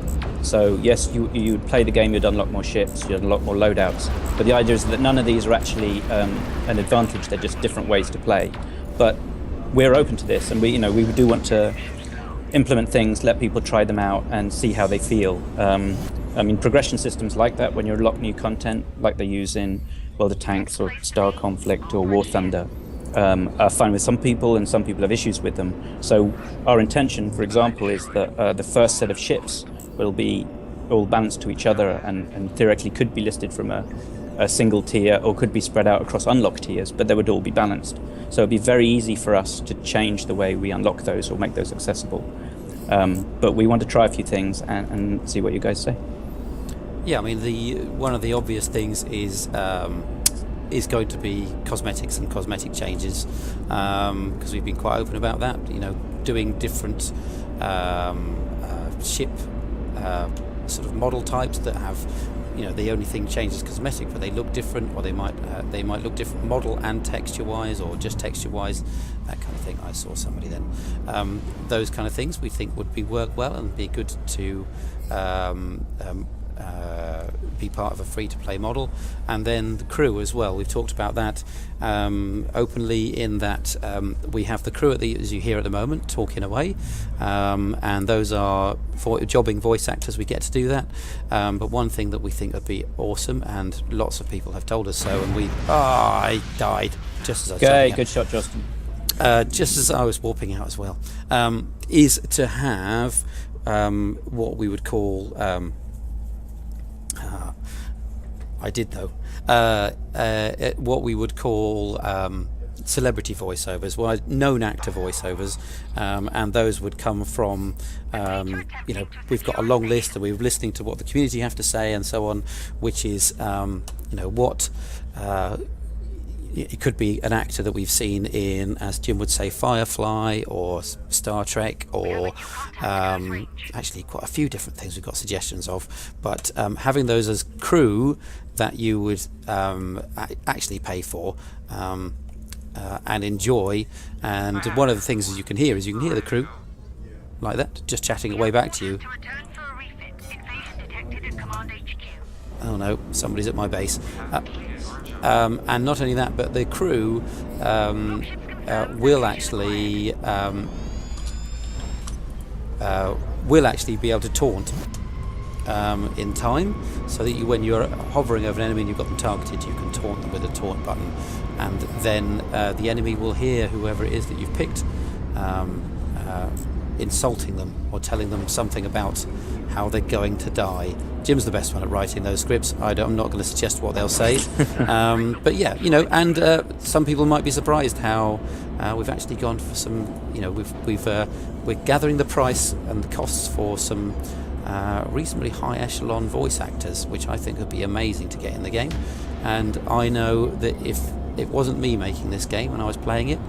So yes, you'd play the game, you'd unlock more ships, you'd unlock more loadouts, but the idea is that none of these are actually an advantage, they're just different ways to play. But we're open to this, and we do want to implement things, let people try them out and see how they feel. I mean, progression systems like that, when you unlock new content, like they use in World of Tanks or Star Conflict or War Thunder, are fine with some people, and some people have issues with them. So our intention, for example, is that the first set of ships will be all balanced to each other and theoretically could be listed from a single tier or could be spread out across unlock tiers, but they would all be balanced. So it'd be very easy for us to change the way we unlock those or make those accessible. But we want to try a few things and see what you guys say. Yeah, I mean, one of the obvious things is going to be cosmetics and cosmetic changes, because we've been quite open about that. Doing different ship sort of model types that have, the only thing changed is cosmetic, but they look different, or they might look different model and texture-wise, or just texture-wise, that kind of thing. I saw somebody then. Those kind of things we think would work well and be good to be part of a free-to-play model, and then the crew as well. We've talked about that openly, in that we have the crew as you hear at the moment, talking away, and those are jobbing voice actors. We get to do that, but one thing that we think would be awesome, and lots of people have told us so, and I died just as I was jumping out. Good shot, Justin. Just as I was warping out as well, is to have what we would call I did though what we would call celebrity voiceovers, well, known actor voiceovers, and those would come from we've got a long list, and we're listening to what the community have to say and so on, which is what it could be an actor that we've seen in, as Jim would say, Firefly or Star Trek, or actually quite a few different things we've got suggestions of, but having those as crew that you would actually pay for and enjoy. And one of the things that you can hear the crew like that, just chatting away back to you. Oh no, somebody's at my base. And not only that, but the crew will actually be able to taunt in time, so that when you're hovering over an enemy and you've got them targeted, you can taunt them with a taunt button, and then the enemy will hear whoever it is that you've picked insulting them or telling them something about how they're going to die. Jim's the best one at writing those scripts. I'm not going to suggest what they'll say, but yeah, and some people might be surprised how we've actually gone for some. We're gathering the price and the costs for some reasonably high echelon voice actors, which I think would be amazing to get in the game. And I know that if it wasn't me making this game and I was playing it,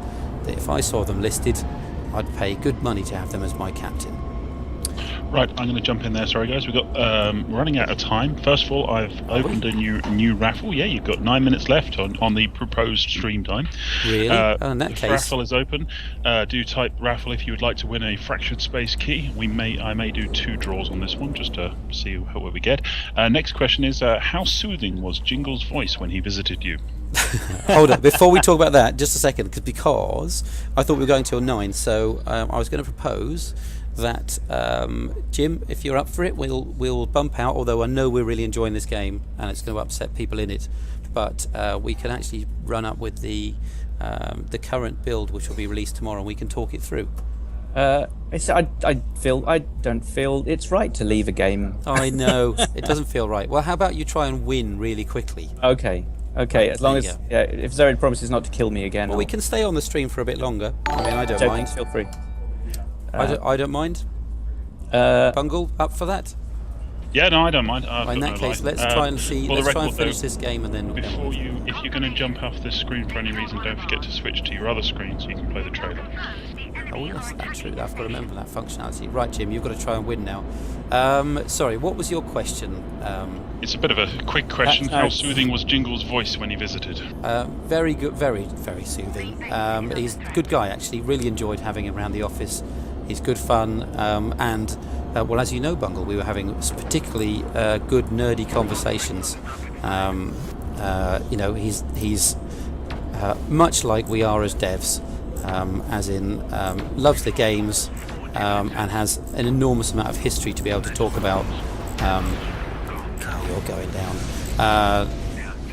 that if I saw them listed, I'd pay good money to have them as my captain. Right, I'm going to jump in there. Sorry, guys, we've got running out of time. First of all, I've opened a new raffle. Yeah, you've got 9 minutes left on the proposed stream time. Really? In that case, raffle is open. Do type raffle if you would like to win a fractured space key. I may do 2 draws on this one just to see what we get. Next question is, how soothing was Jingle's voice when he visited you? Hold on, before we talk about that, just a second, because I thought we were going till 9, so I was going to propose that Jim, if you're up for it, we'll bump out, although I know we're really enjoying this game and it's going to upset people in it, but we can actually run up with the current build, which will be released tomorrow, and we can talk it through. I don't feel it's right to leave a game. I know, it doesn't feel right. Well, how about you try and win really quickly? Okay, as long as if Zoe promises not to kill me again. Well, we can stay on the stream for a bit longer. I mean, I don't mind. Feel free. I don't mind. Bungle, up for that? Yeah, no, I don't mind. In that case, let's try and see. Let's try and finish this game, and then. If you're going to jump off this screen for any reason, don't forget to switch to your other screen so you can play the trailer. Oh yes, that's true. I've got to remember that functionality. Right, Jim, you've got to try and win now. Sorry, what was your question? It's a bit of a quick question. How soothing was Jingle's voice when he visited? Very good, very, very soothing. He's a good guy, actually. Really enjoyed having him around the office. He's good fun, and well, as you know, Bungle, we were having particularly good nerdy conversations. He's much like we are as devs, as in loves the games and has an enormous amount of history to be able to talk about. You're going down.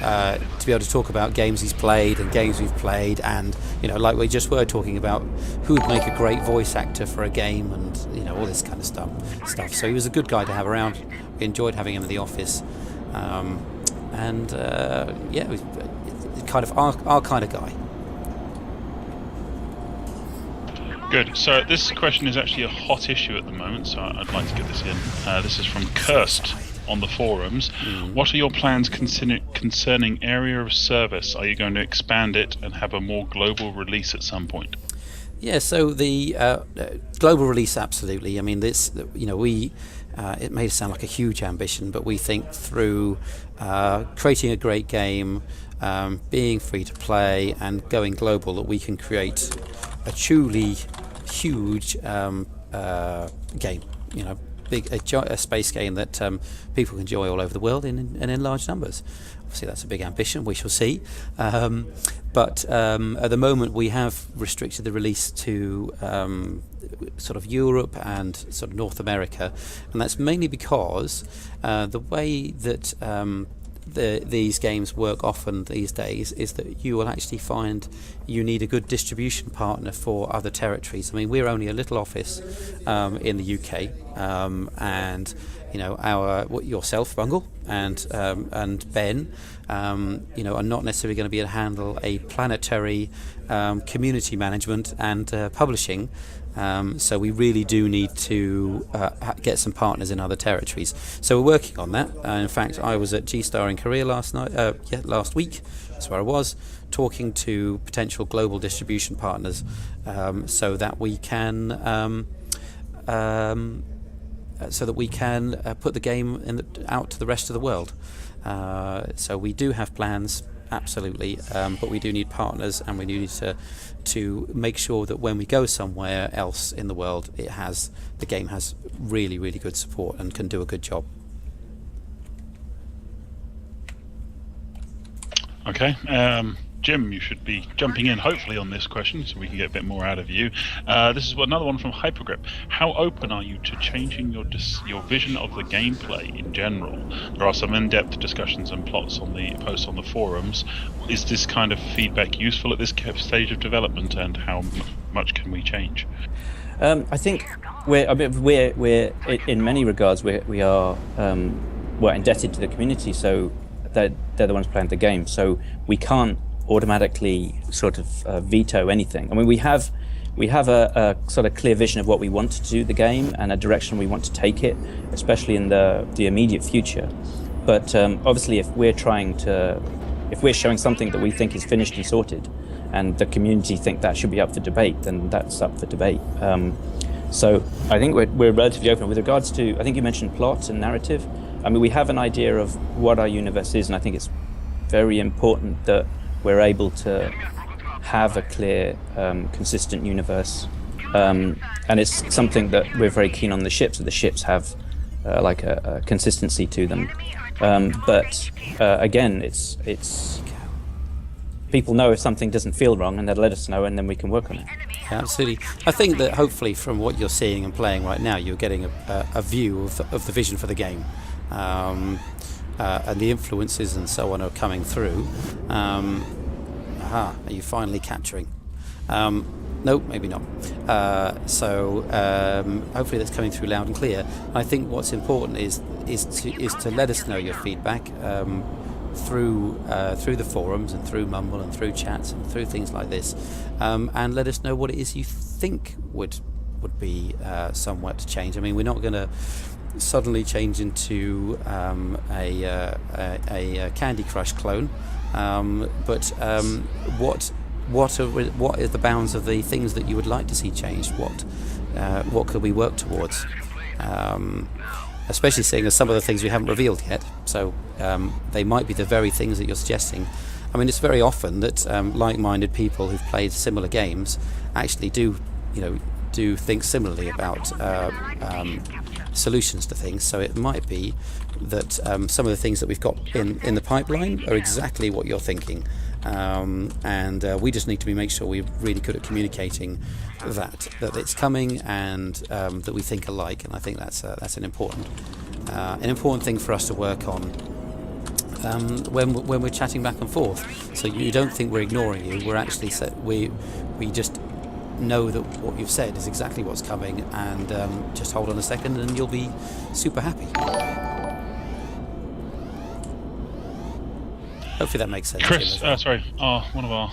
To be able to talk about games he's played and games we've played, and like we just were talking about who would make a great voice actor for a game, and all this kind of stuff. So he was a good guy to have around. We enjoyed having him in the office, it was kind of our kind of guy. Good. So this question is actually a hot issue at the moment, so I'd like to get this in. This is from Kirst on the forums. What are your plans concerning area of service? Are you going to expand it and have a more global release at some point? Yeah, so the global release, absolutely. I mean, this, it may sound like a huge ambition, but we think through creating a great game, being free to play, and going global, that we can create a truly huge game. a space game that people can enjoy all over the world and in large numbers. Obviously, that's a big ambition. We shall see. But at the moment, we have restricted the release to sort of Europe and sort of North America, and that's mainly because the way that these games work often these days is that you will actually find you need a good distribution partner for other territories. I mean, we're only a little office in the UK, and yourself, Bungle, and Ben, are not necessarily going to be able to handle a planetary community management and publishing. So we really do need to get some partners in other territories. So we're working on that. In fact, I was at G-Star in Korea last week. That's where I was, talking to potential global distribution partners, so that we can put the game out to the rest of the world. So we do have plans, absolutely, but we do need partners, and we need to make sure that when we go somewhere else in the world, the game has really, really good support and can do a good job. Okay. Jim, you should be jumping in hopefully on this question so we can get a bit more out of you. This is another one from Hypergrip. How open are you to changing your vision of the gameplay in general? There are some in-depth discussions and posts on the forums. Is this kind of feedback useful at this stage of development, and how much can we change? I think we're in many regards we're indebted to the community, so they're the ones playing the game, so we can't automatically sort of veto anything. I mean, we have a sort of clear vision of what we want to do the game and a direction we want to take it, especially in the immediate future. But obviously, if we're showing something that we think is finished and sorted, and the community think that should be up for debate, then that's up for debate. So I think we're relatively open with regards to. I think you mentioned plot and narrative. I mean, we have an idea of what our universe is, and I think it's very important that we're able to have a clear, consistent universe. And it's something that we're very keen on the ships, that the ships have like a consistency to them. But again, it's people know if something doesn't feel wrong, and they'll let us know, and then we can work on it. Yeah, absolutely. I think that hopefully from what you're seeing and playing right now, you're getting a view of the vision for the game. And the influences and so on are coming through. Are you finally capturing? No, maybe not. So hopefully that's coming through loud and clear. I think what's important is to let us know your feedback through the forums and through Mumble and through chats and through things like this, and let us know what it is you think would be somewhat to change. I mean, we're not going to suddenly change into a Candy Crush clone, but what are the bounds of the things that you would like to see changed? What could we work towards? Especially seeing as some of the things we haven't revealed yet, so they might be the very things that you're suggesting. I mean, it's very often that like-minded people who've played similar games actually do think similarly about solutions to things. So it might be that some of the things that we've got in the pipeline are exactly what you're thinking, and we just need to make sure we're really good at communicating that it's coming, and that we think alike. And I think that's an important thing for us to work on when we're chatting back and forth. So you don't think we're ignoring you. We're actually we just know that what you've said is exactly what's coming, and just hold on a second and you'll be super happy. Hopefully that makes sense. Chris, one of our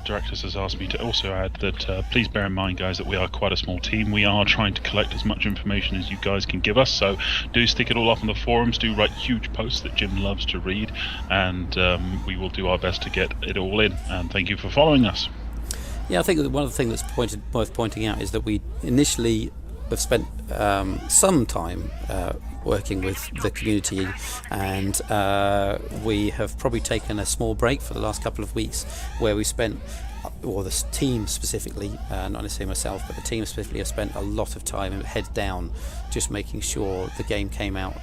directors has asked me to also add that please bear in mind, guys, that we are quite a small team. We are trying to collect as much information as you guys can give us, so do stick it all up on the forums, do write huge posts that Jim loves to read, and we will do our best to get it all in. And thank you for following us. Yeah, I think that one of the things that's worth pointing out is that we initially have spent some time working with the community, and we have probably taken a small break for the last couple of weeks where we spent, or the team specifically, not necessarily myself, but the team specifically have spent a lot of time head down just making sure the game came out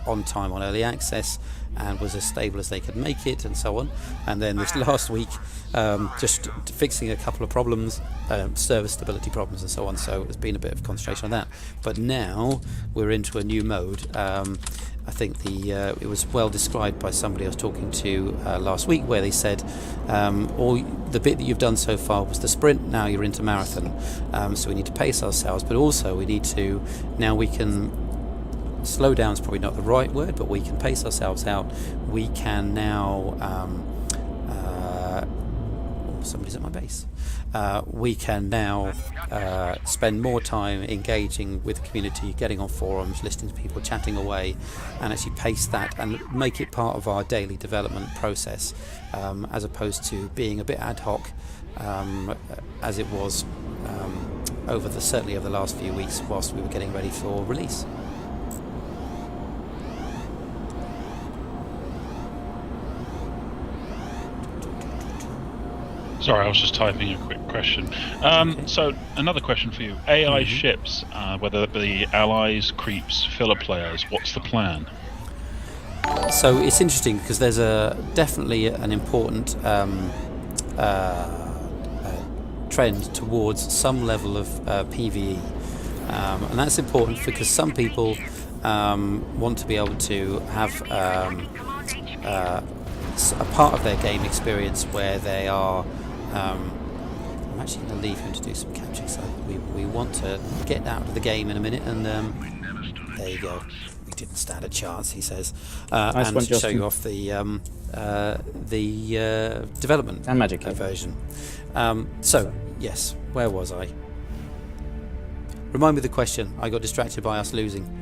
on time on early access and was as stable as they could make it, and so on. And then this last week, just fixing a couple of problems, server stability problems and so on, so there's been a bit of concentration on that. But now we're into a new mode. I think it was well described by somebody I was talking to last week, where they said all the bit that you've done so far was the sprint, now you're into marathon. So we need to pace ourselves, but also we need to, now we can, slow down is probably not the right word, but we can pace ourselves out. We can now somebody's at my base. We can now spend more time engaging with the community, getting on forums, listening to people, chatting away, and actually pace that and make it part of our daily development process, as opposed to being a bit ad hoc, as it was certainly over the last few weeks whilst we were getting ready for release. Sorry, I was just typing a quick question. So, another question for you. AI ships, whether it be allies, creeps, filler players, what's the plan? So it's interesting because there's definitely an important trend towards some level of PvE. And that's important because some people want to be able to have a part of their game experience where they are... I'm actually going to leave him to do some capturing, so we want to get out of the game in a minute, and there you go. We didn't stand a chance, he says. Nice and one, to show you off the development and magic version. So, yes, where was I? Remind me of the question. I got distracted by us losing.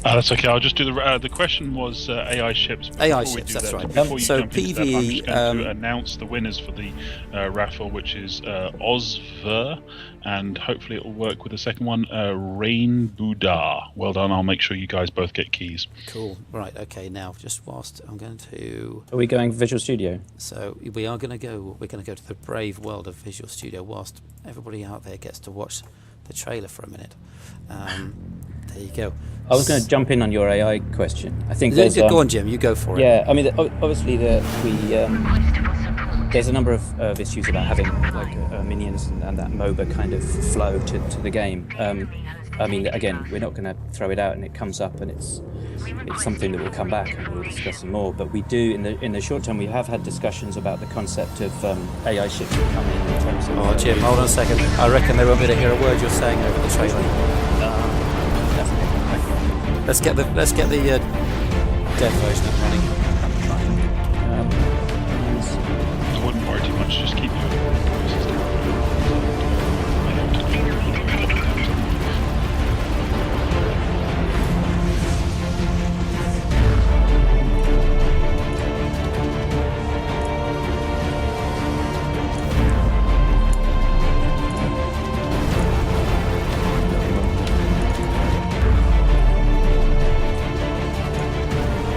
That's okay. I'll just do the question was AI ships. AI ships, that's right. Before you So jump into that, I'm PvE, just going to announce the winners for the raffle, which is Ozver, and hopefully it will work with the second one, Rain Buddha. Well done. I'll make sure you guys both get keys. Cool. Right. Okay. Now, just whilst I'm going to. Are we going Visual Studio? So we are going to go. We're going to go to the brave world of Visual Studio, whilst everybody out there gets to watch the trailer for a minute. There you go. I was going to jump in on your AI question. I think go on, Jim. You go for it. Yeah, I mean, obviously there's a number of issues about having like minions and that MOBA kind of flow to the game. I mean, again, we're not going to throw it out and it comes up and it's something that will come back and we'll discuss some more. But we do in the short term we have had discussions about the concept of AI ships that come in terms of. Oh, Jim, hold on a second. I reckon they won't be able to hear a word you're saying over the trailer. Let's get the dev version up running. I wouldn't worry too much. Just keep your voices down.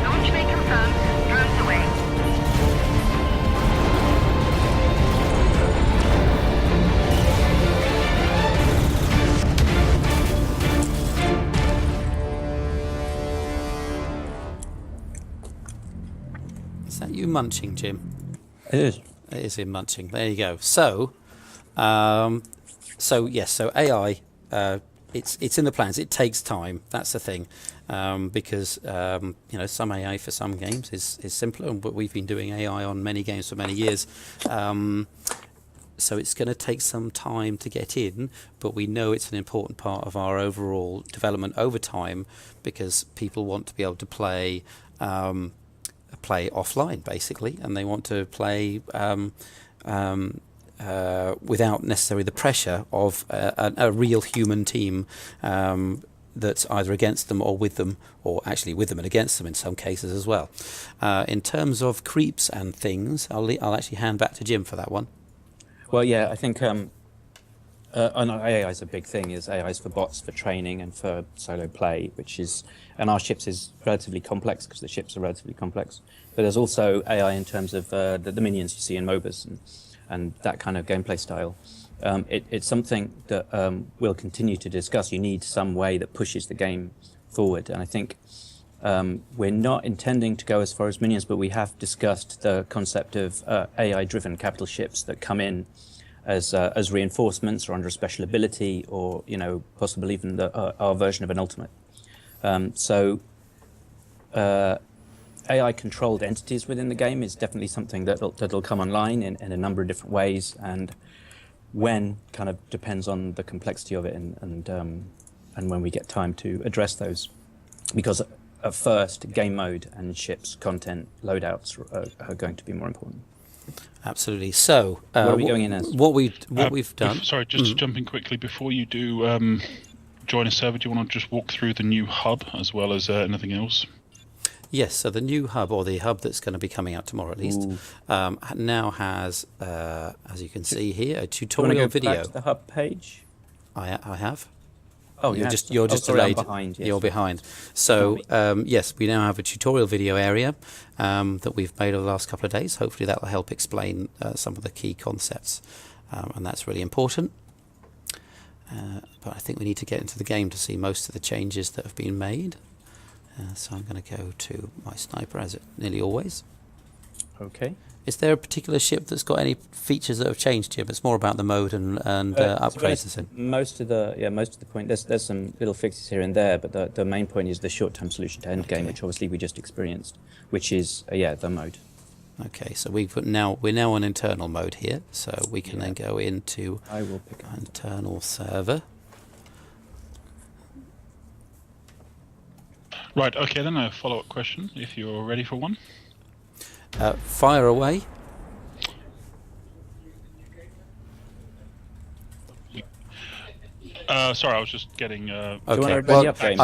Launch may confirmed. Drones away. Is that you munching, Jim? It is. It is him munching. There you go. So, yes. So AI, it's in the plans. It takes time. That's the thing, because some AI for some games is simpler, but we've been doing AI on many games for many years. So it's going to take some time to get in, but we know it's an important part of our overall development over time because people want to be able to play offline, basically, and they want to play without necessarily the pressure of a real human team that's either against them or with them, or actually with them and against them in some cases as well. In terms of creeps and things, I'll actually hand back to Jim for that one. Well, yeah, I think And AI is a big thing. Is AI is for bots, for training, and for solo play, and our ships is relatively complex because the ships are relatively complex. But there's also AI in terms of the minions you see in MOBAs and that kind of gameplay style. It's something that we'll continue to discuss. You need some way that pushes the game forward, and I think we're not intending to go as far as minions, but we have discussed the concept of AI-driven capital ships that come in as reinforcements or under a special ability, or possibly even our version of an ultimate. AI-controlled entities within the game is definitely something that'll come online in a number of different ways, and when kind of depends on the complexity of it and when we get time to address those. Because at first, game mode and ships, content, loadouts are going to be more important. Absolutely. So, what are we going in as? What we've done. Sorry, just jumping quickly before you do join a server. Do you want to just walk through the new hub as well as anything else? Yes. So the new hub, or the hub that's going to be coming out tomorrow at least, now has, as you can see here, a tutorial video. Back to the hub page. I have. Oh, you're just delayed. Behind, yes. You're behind. So yes, we now have a tutorial video area that we've made over the last couple of days. Hopefully that will help explain some of the key concepts, and that's really important. But I think we need to get into the game to see most of the changes that have been made. So I'm going to go to my sniper, as it nearly always. Okay. Is there a particular ship that's got any features that have changed here? But it's more about the mode and upgrades. Most of the point. There's some little fixes here and there, but the main point is the short-term solution to end game, which obviously we just experienced, which is the mode. Okay, so we're now on internal mode here, so we can then go into internal server. Right. Okay. Then a follow-up question, if you're ready for one. Fire away. Sorry, I was just getting. Okay.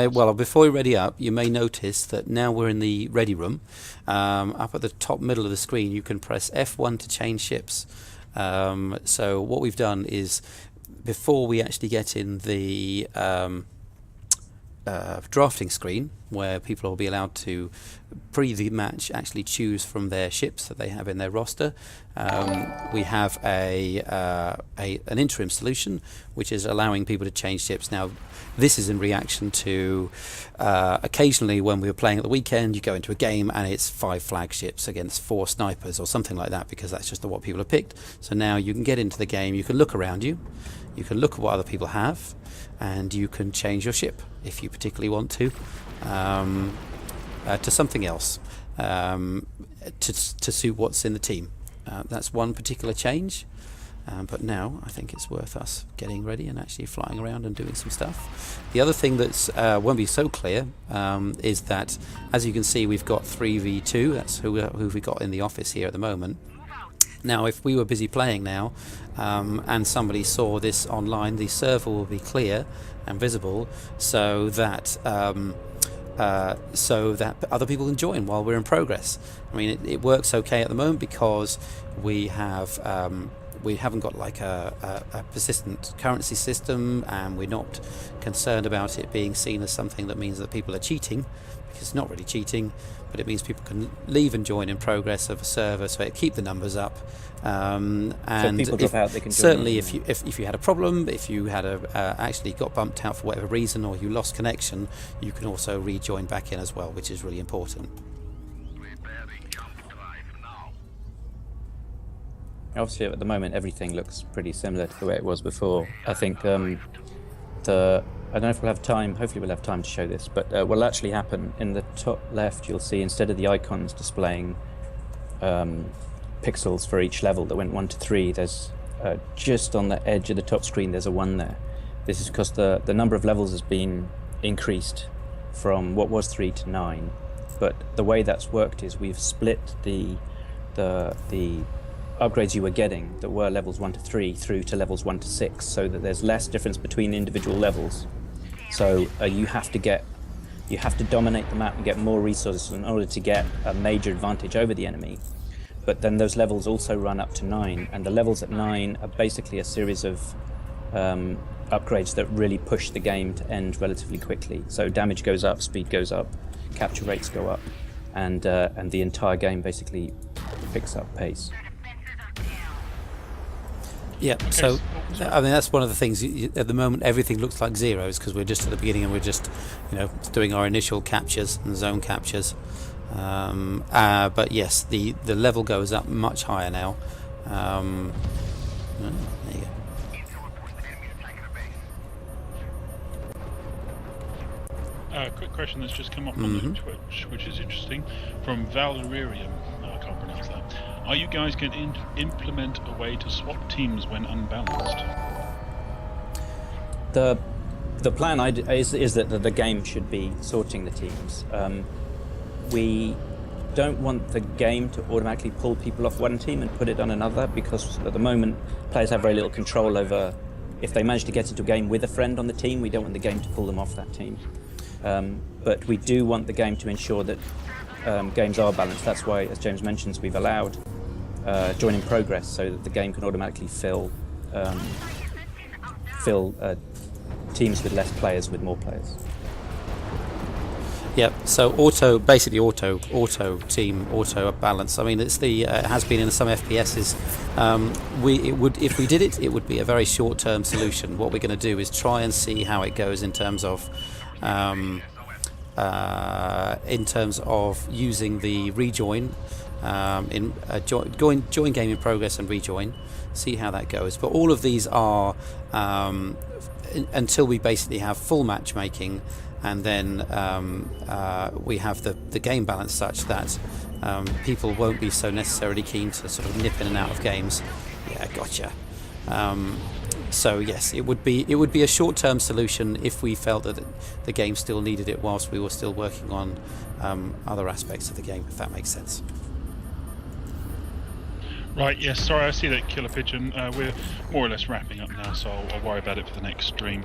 Well, before we ready up, you may notice that now we're in the ready room. Up at the top middle of the screen, you can press F1 to change ships. So what we've done is, before we actually get in the drafting screen, where people will be allowed to pre the match actually choose from their ships that they have in their roster, we have an interim solution which is allowing people to change ships. Now this is in reaction to occasionally when we were playing at the weekend, you go into a game and it's 5 flagships against 4 snipers or something like that, because that's just what people have picked. So now you can get into the game, you can look around you, you can look at what other people have, and you can change your ship if you particularly want to something else to suit what's in the team. That's one particular change, but now I think it's worth us getting ready and actually flying around and doing some stuff. The other thing that's won't be so clear is that, as you can see, we've got 3v2. That's who we got in the office here at the moment. Now, if we were busy playing now and somebody saw this online, the server will be clear and visible so that other people can join while we're in progress. I mean, it works okay at the moment because we haven't got like a persistent currency system, and we're not concerned about it being seen as something that means that people are cheating, because it's not really cheating, but it means people can leave and join in progress of a server, so it keep the numbers up. And so people drop out, they can join certainly in. if you had a problem, if you had actually got bumped out for whatever reason, or you lost connection, you can also rejoin back in as well, which is really important. Obviously, at the moment, everything looks pretty similar to the way it was before. I think I don't know if we'll have time. Hopefully, we'll have time to show this. But what will actually happen in the top left, you'll see instead of the icons displaying pixels for each level that went 1 to 3, there's just on the edge of the top screen, there's a 1 there. This is because the number of levels has been increased from what was 3 to 9. But the way that's worked is we've split the upgrades you were getting that were levels 1 to 3 through to levels 1 to 6, so that there's less difference between individual levels. So you have to dominate the map and get more resources in order to get a major advantage over the enemy. but then those levels also run up to 9, and the levels at 9 are basically a series of upgrades that really push the game to end relatively quickly. So damage goes up, speed goes up, capture rates go up, and the entire game basically picks up pace. Yeah, so I mean that's one of the things. At the moment, everything looks like zeros because we're just at the beginning and we're just, doing our initial captures and zone captures. But yes, the level goes up much higher now. There you go. Quick question that's just come up on the Twitch, which is interesting, from Valerium. I can't pronounce that. Are you guys going to implement a way to swap teams when unbalanced? The plan is that the game should be sorting the teams. We don't want the game to automatically pull people off one team and put it on another, because at the moment players have very little control over if they manage to get into a game with a friend on the team. We don't want the game to pull them off that team. But we do want the game to ensure that games are balanced. That's why, as James mentions, we've allowed join in progress so that the game can automatically fill teams with less players with more players. Yep. So auto team auto balance. I mean, it's it has been in some FPSs. If we did it, it would be a very short-term solution. What we're going to do is try and see how it goes in terms of using the rejoin join game in progress and rejoin. See how that goes. But all of these are until we basically have full matchmaking. And then we have the game balance such that people won't be so necessarily keen to sort of nip in and out of games. Yeah, gotcha. So yes, it would be a short-term solution if we felt that the game still needed it whilst we were still working on other aspects of the game, if that makes sense. Right, yes, sorry, I see that, Killer Pigeon. We're more or less wrapping up now, so I'll worry about it for the next stream.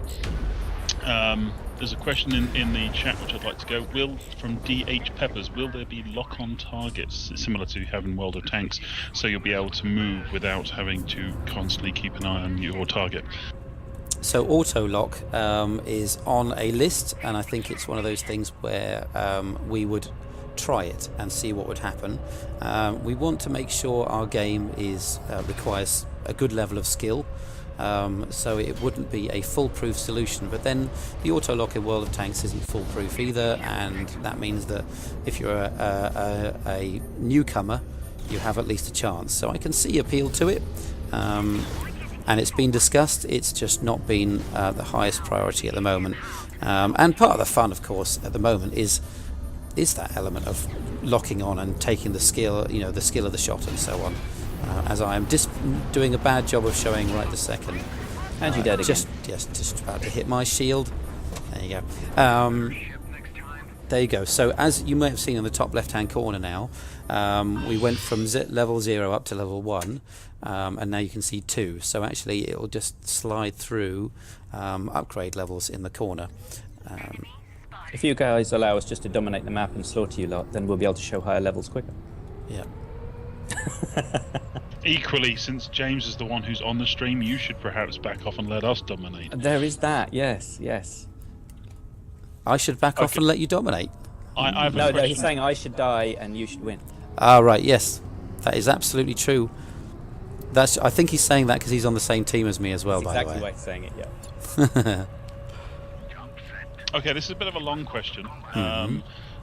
There's a question in the chat which I'd like to go. From DH Peppers, will there be lock-on targets similar to you have in World of Tanks, so you'll be able to move without having to constantly keep an eye on your target? So auto lock is on a list, and I think it's one of those things where we would try it and see what would happen. We want to make sure our game requires a good level of skill. So it wouldn't be a foolproof solution, but then the auto lock in World of Tanks isn't foolproof either, and that means that if you're a newcomer, you have at least a chance. So I can see appeal to it, and it's been discussed. It's just not been the highest priority at the moment, and part of the fun, of course, at the moment is that element of locking on and taking the skill, the skill of the shot and so on. As I am just doing a bad job of showing right this second. And you dead again. Just about to hit my shield. There you go. There you go. So as you may have seen in the top left-hand corner now, we went from level 0 up to level 1, and now you can see 2. So actually it will just slide through upgrade levels in the corner. If you guys allow us just to dominate the map and slaughter you lot, then we'll be able to show higher levels quicker. Yeah. Equally, since James is the one who's on the stream, you should perhaps back off and let us dominate. There is that, yes. I should back off and let you dominate. I have a No, question. he's saying I should die and you should win. Ah, right, yes. That is absolutely true. I think he's saying that because he's on the same team as me as well, That's by exactly the way. why he's saying it, yeah. Okay, this is a bit of a long question.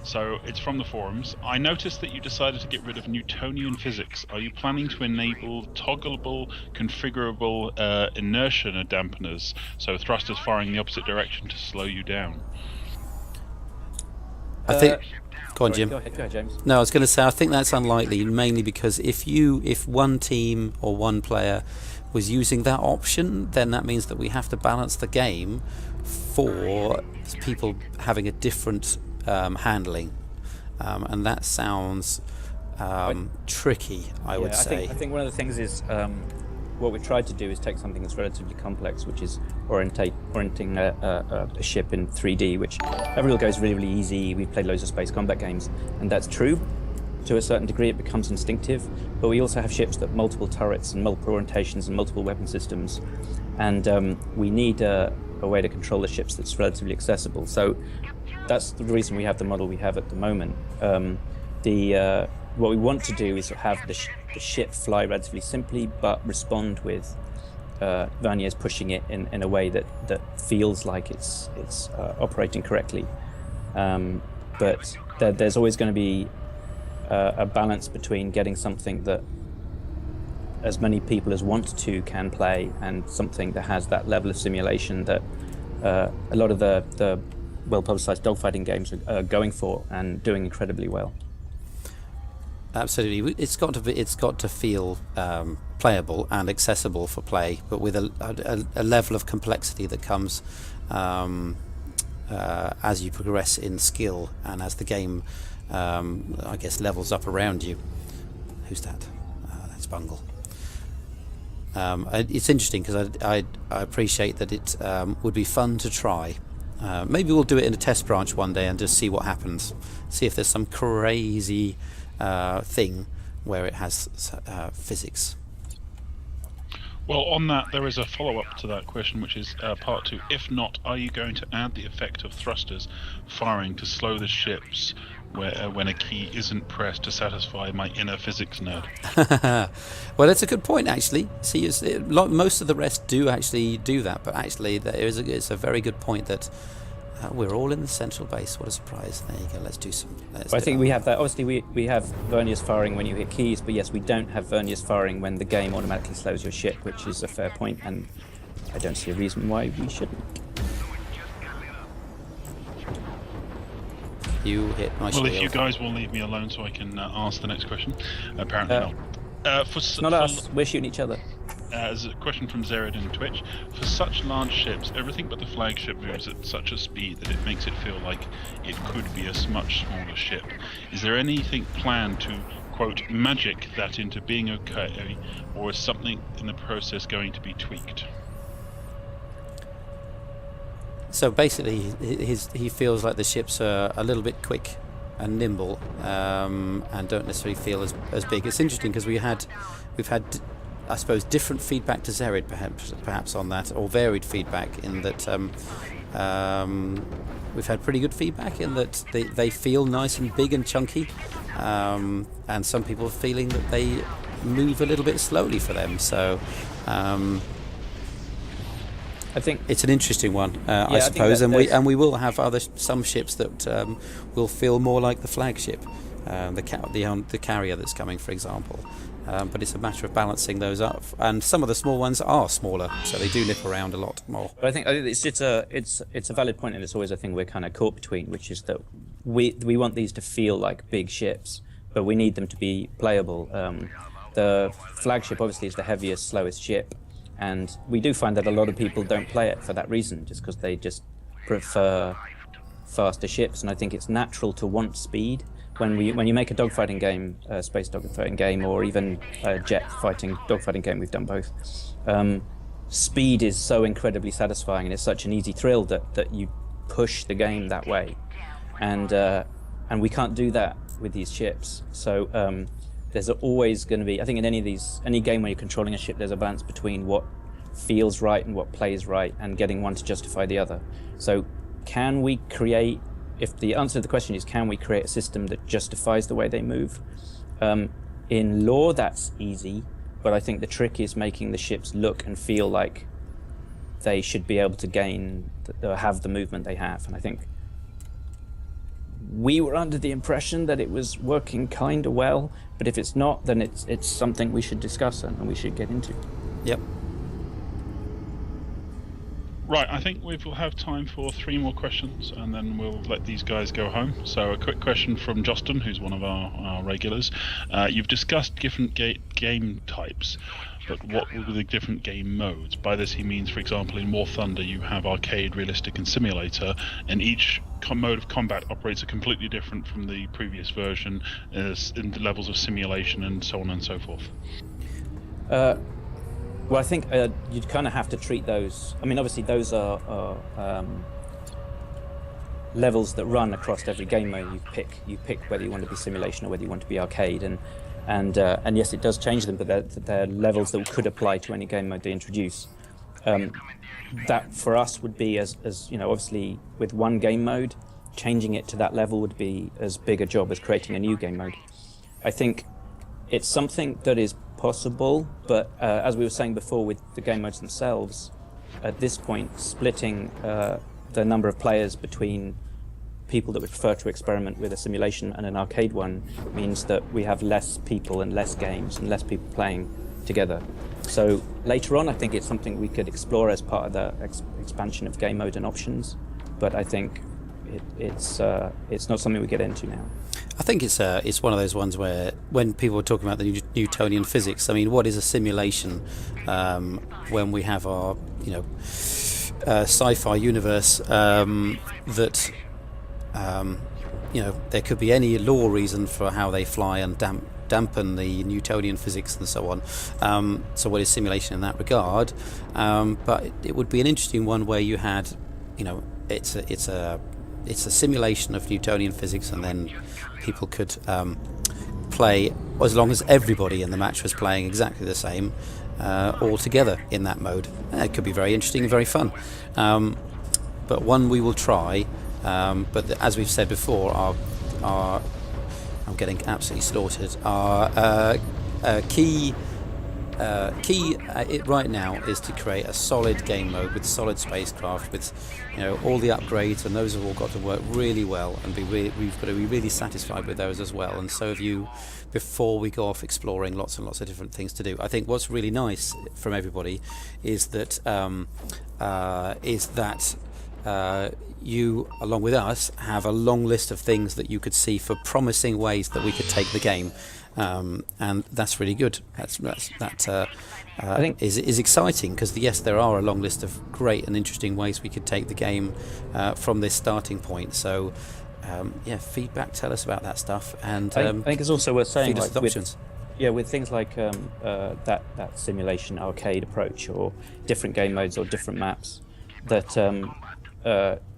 So it's from the forums. I noticed that you decided to get rid of Newtonian physics. Are you planning to enable toggleable, configurable inertia dampeners, so thrusters firing in the opposite direction to slow you down? I think. Go on, Jim. Go ahead, James. No, I was going to say I think that's unlikely, mainly because if one team or one player was using that option, then that means that we have to balance the game for people having a different handling, and that sounds tricky, I would say. I think one of the things is what we tried to do is take something that's relatively complex, which is orienting a ship in 3D, which everyone goes really, really easy. We've played loads of space combat games, and that's true. to a certain degree, it becomes instinctive. But we also have ships that have multiple turrets and multiple orientations and multiple weapon systems, and we need a way to control the ships that's relatively accessible. So that's the reason we have the model we have at the moment. What we want to do is have the ship fly relatively simply, but respond with verniers pushing it in a way that feels like it's operating correctly. But there's always going to be a balance between getting something that as many people as want to can play, and something that has that level of simulation that a lot of the well-publicized dogfighting games are going for and doing incredibly well. Absolutely, it's got to feel playable and accessible for play, but with a level of complexity that comes as you progress in skill and as the game, I guess, levels up around you. Who's that? That's Bungle. It's interesting because I appreciate that it would be fun to try. Maybe we'll do it in a test branch one day and just see what happens. See if there's some crazy thing where it has physics. Well, on that, there is a follow-up to that question, which is part 2. If not, are you going to add the effect of thrusters firing to slow the ships when a key isn't pressed to satisfy my inner physics nerd? Well, that's a good point, actually. See, most of the rest do actually do that, but actually it's a very good point that we're all in the central base. What a surprise. There you go. Let's do some... I think we have that. Obviously, we have verniers firing when you hit keys, but yes, we don't have verniers firing when the game automatically slows your ship, which is a fair point, and I don't see a reason why we shouldn't. You hit my shield. Well, if you guys will leave me alone so I can ask the next question. Apparently not. It's not us. We're shooting each other. As a question from Zerid in Twitch, for such large ships, everything but the flagship moves at such a speed that it makes it feel like it could be a much smaller ship. Is there anything planned to, quote, magic that into being okay, or is something in the process going to be tweaked? So basically, he feels like the ships are a little bit quick and nimble, and don't necessarily feel as big. It's interesting because we've had, I suppose, different feedback to Zerid perhaps on that, or varied feedback in that we've had pretty good feedback in that they feel nice and big and chunky, and some people are feeling that they move a little bit slowly for them. So I think it's an interesting one, I suppose, and we will have some ships that will feel more like the flagship, the carrier that's coming, for example. But it's a matter of balancing those up, and some of the small ones are smaller, so they do nip around a lot more. But I think it's a valid point, and it's always a thing we're kind of caught between, which is that we want these to feel like big ships, but we need them to be playable. The flagship obviously is the heaviest, slowest ship, and we do find that a lot of people don't play it for that reason, just because they just prefer faster ships, and I think it's natural to want speed. When you make a dogfighting game, a space dogfighting game, or even a jet fighting dogfighting game, we've done both. Speed is so incredibly satisfying, and it's such an easy thrill that you push the game that way, and we can't do that with these ships. So there's always going to be, I think, in any game where you're controlling a ship, there's a balance between what feels right and what plays right, and getting one to justify the other. So can we create? If the answer to the question is, can we create a system that justifies the way they move? In law, that's easy, but I think the trick is making the ships look and feel like they should be able to have the movement they have. And I think we were under the impression that it was working kind of well, but if it's not, then it's something we should discuss and we should get into. Yep. Right, I think we will have time for 3 more questions, and then we'll let these guys go home. So a quick question from Justin, who's one of our regulars. You've discussed different game types, but what will be the different game modes? By this he means, for example, in War Thunder you have arcade, realistic, and simulator, and each mode of combat operates completely different from the previous version in the levels of simulation and so on and so forth. Well, I think you'd kind of have to treat those. I mean, obviously, those are levels that run across every game mode. You pick whether you want to be simulation or whether you want to be arcade, and yes, it does change them, but they're levels that could apply to any game mode they introduce. That for us would be as obviously with one game mode, changing it to that level would be as big a job as creating a new game mode. I think it's something that is possible, but as we were saying before with the game modes themselves, at this point, splitting the number of players between people that would prefer to experiment with a simulation and an arcade one means that we have less people and less games and less people playing together. So later on, I think it's something we could explore as part of the expansion of game mode and options, but I think it's not something we get into now. I think it's one of those ones where when people are talking about the Newtonian physics, I mean, what is a simulation when we have our sci-fi universe that there could be any law reason for how they fly and dampen the Newtonian physics and so on. So what is simulation in that regard? But it would be an interesting one where you had, it's a simulation of Newtonian physics, and then people could play as long as everybody in the match was playing exactly the same all together in that mode. It could be very interesting and very fun. But one we will try. But as we've said before, our I'm getting absolutely slaughtered. Our key right now is to create a solid game mode with solid spacecraft, with all the upgrades, and those have all got to work really well, and we've got to be really satisfied with those as well. And so have you, before we go off exploring lots and lots of different things to do. I think what's really nice from everybody is that you, along with us, have a long list of things that you could see for promising ways that we could take the game, and that's really good. I think is exciting, because yes, there are a long list of great and interesting ways we could take the game from this starting point. So feedback, tell us about that stuff, and I think it's also worth saying, like, with things like that simulation arcade approach, or different game modes or different maps, that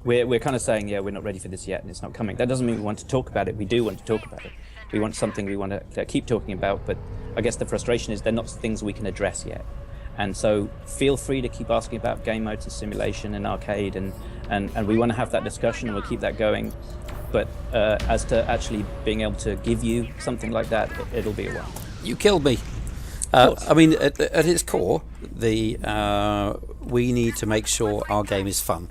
we're kind of saying, we're not ready for this yet and it's not coming. That doesn't mean we want to talk about it. We do want to talk about it. We want something we want to keep talking about, but I guess the frustration is they're not things we can address yet. And so feel free to keep asking about game modes and simulation and arcade, and we want to have that discussion, and we'll keep that going. But as to actually being able to give you something like that, it'll be a while. You killed me. I mean, at its core, we need to make sure our game is fun.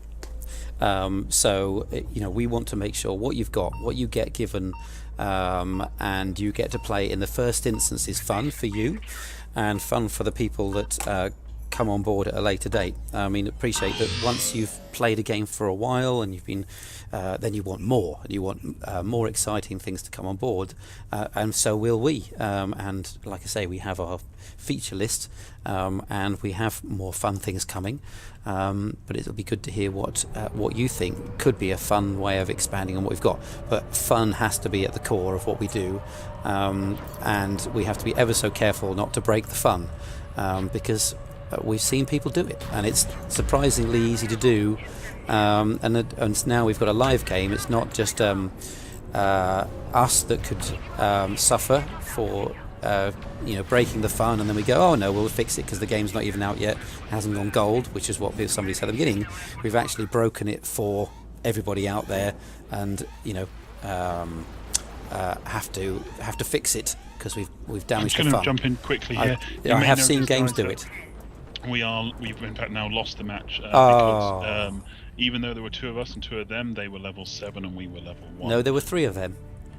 So we want to make sure what you've got, what you get given, and you get to play in the first instance is fun for you, and fun for the people that come on board at a later date. I mean, appreciate that once you've played a game for a while and you've been, then you want more, and you want more exciting things to come on board, and so will we. And like I say, we have our feature list, and we have more fun things coming. But it'll be good to hear what you think could be a fun way of expanding on what we've got. But fun has to be at the core of what we do, and we have to be ever so careful not to break the fun, because we've seen people do it, and it's surprisingly easy to do. And now we've got a live game. It's not just us that could suffer for breaking the fun, and then we go, oh no, we'll fix it because the game's not even out yet, it hasn't gone gold, which is what somebody said at the beginning. We've actually broken it for everybody out there, and have to fix it because we've damaged the fun. I'm going to jump in quickly here. I have seen games do it. We've in fact now lost the match because even though there were two of us and two of them, they were level 7 and we were level 1. No, there were 3 of them.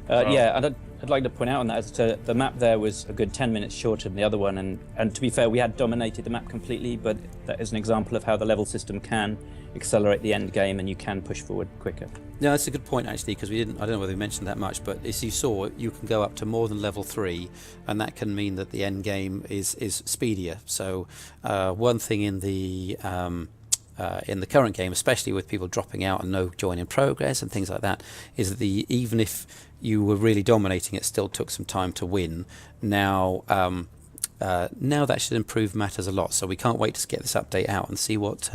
I'd like to point out on that, as to the map there was a good 10 minutes shorter than the other one, and to be fair, we had dominated the map completely, but that is an example of how the level system can accelerate the end game, and you can push forward quicker. No, that's a good point actually, because I don't know whether we mentioned that much, but as you saw, you can go up to more than level 3, and that can mean that the end game is speedier. So one thing in the current game, especially with people dropping out and no join in progress and things like that, is that even if you were really dominating, it still took some time to win. Now that should improve matters a lot. So we can't wait to get this update out and see what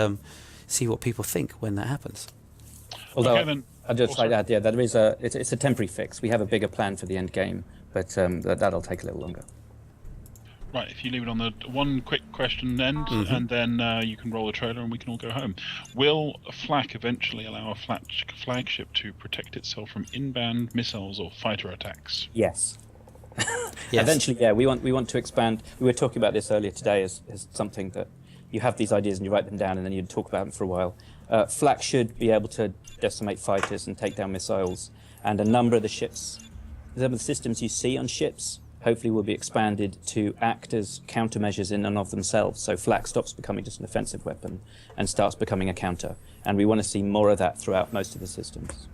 people think when that happens. Although Okay, then. I'll just Also- like to add, yeah, it's a temporary fix. We have a bigger plan for the end game, but that'll take a little longer. Right, if you leave it on the one quick question end, and then you can roll the trailer and we can all go home. Will Flak eventually allow a flagship to protect itself from inbound missiles or fighter attacks? Yes. Yes. Eventually, yeah, we want to expand. We were talking about this earlier today as something that you have these ideas and you write them down and then you talk about them for a while. Flak should be able to decimate fighters and take down missiles, and a number of the systems you see on ships hopefully will be expanded to act as countermeasures in and of themselves. So Flak stops becoming just an offensive weapon and starts becoming a counter. And we want to see more of that throughout most of the systems.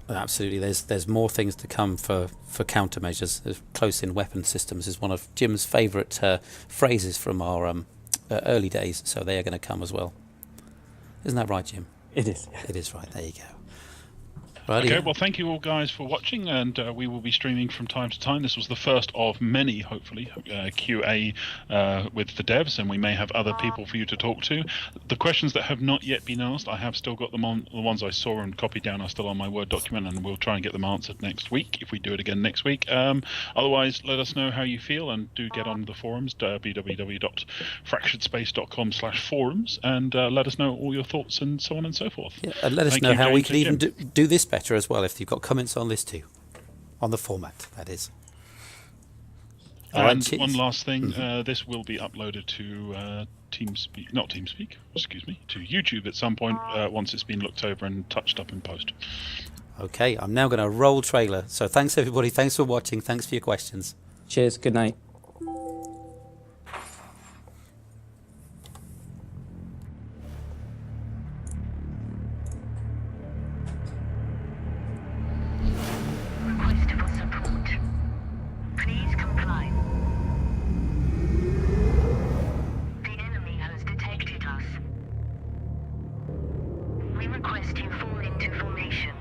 Absolutely, there's more things to come for countermeasures. Close-in weapon systems is one of Jim's favourite phrases from our early days, so they are going to come as well. Isn't that right, Jim? It is. It is right. There you go. Righty. Okay, well, thank you all guys for watching, and we will be streaming from time to time. This was the first of many, hopefully, QA with the devs, and we may have other people for you to talk to. The questions that have not yet been asked, I have still got them on. The ones I saw and copied down are still on my Word document, and we'll try and get them answered next week, if we do it again next week. Otherwise, let us know how you feel, and do get on the forums, www.fracturedspace.com/forums, and let us know all your thoughts and so on and so forth. Yeah, and let us Thank know you, how we James can and even Jim. do this better as well, if you've got comments on this too. On the format, that is. All right, And cheers. one last thing, this will be uploaded to TeamSpeak, to YouTube at some point once it's been looked over and touched up in post. Okay, I'm now going to roll trailer. So thanks everybody, thanks for watching, thanks for your questions. Cheers. Good night. Request for support. Please comply. The enemy has detected us. We request you fall into formation.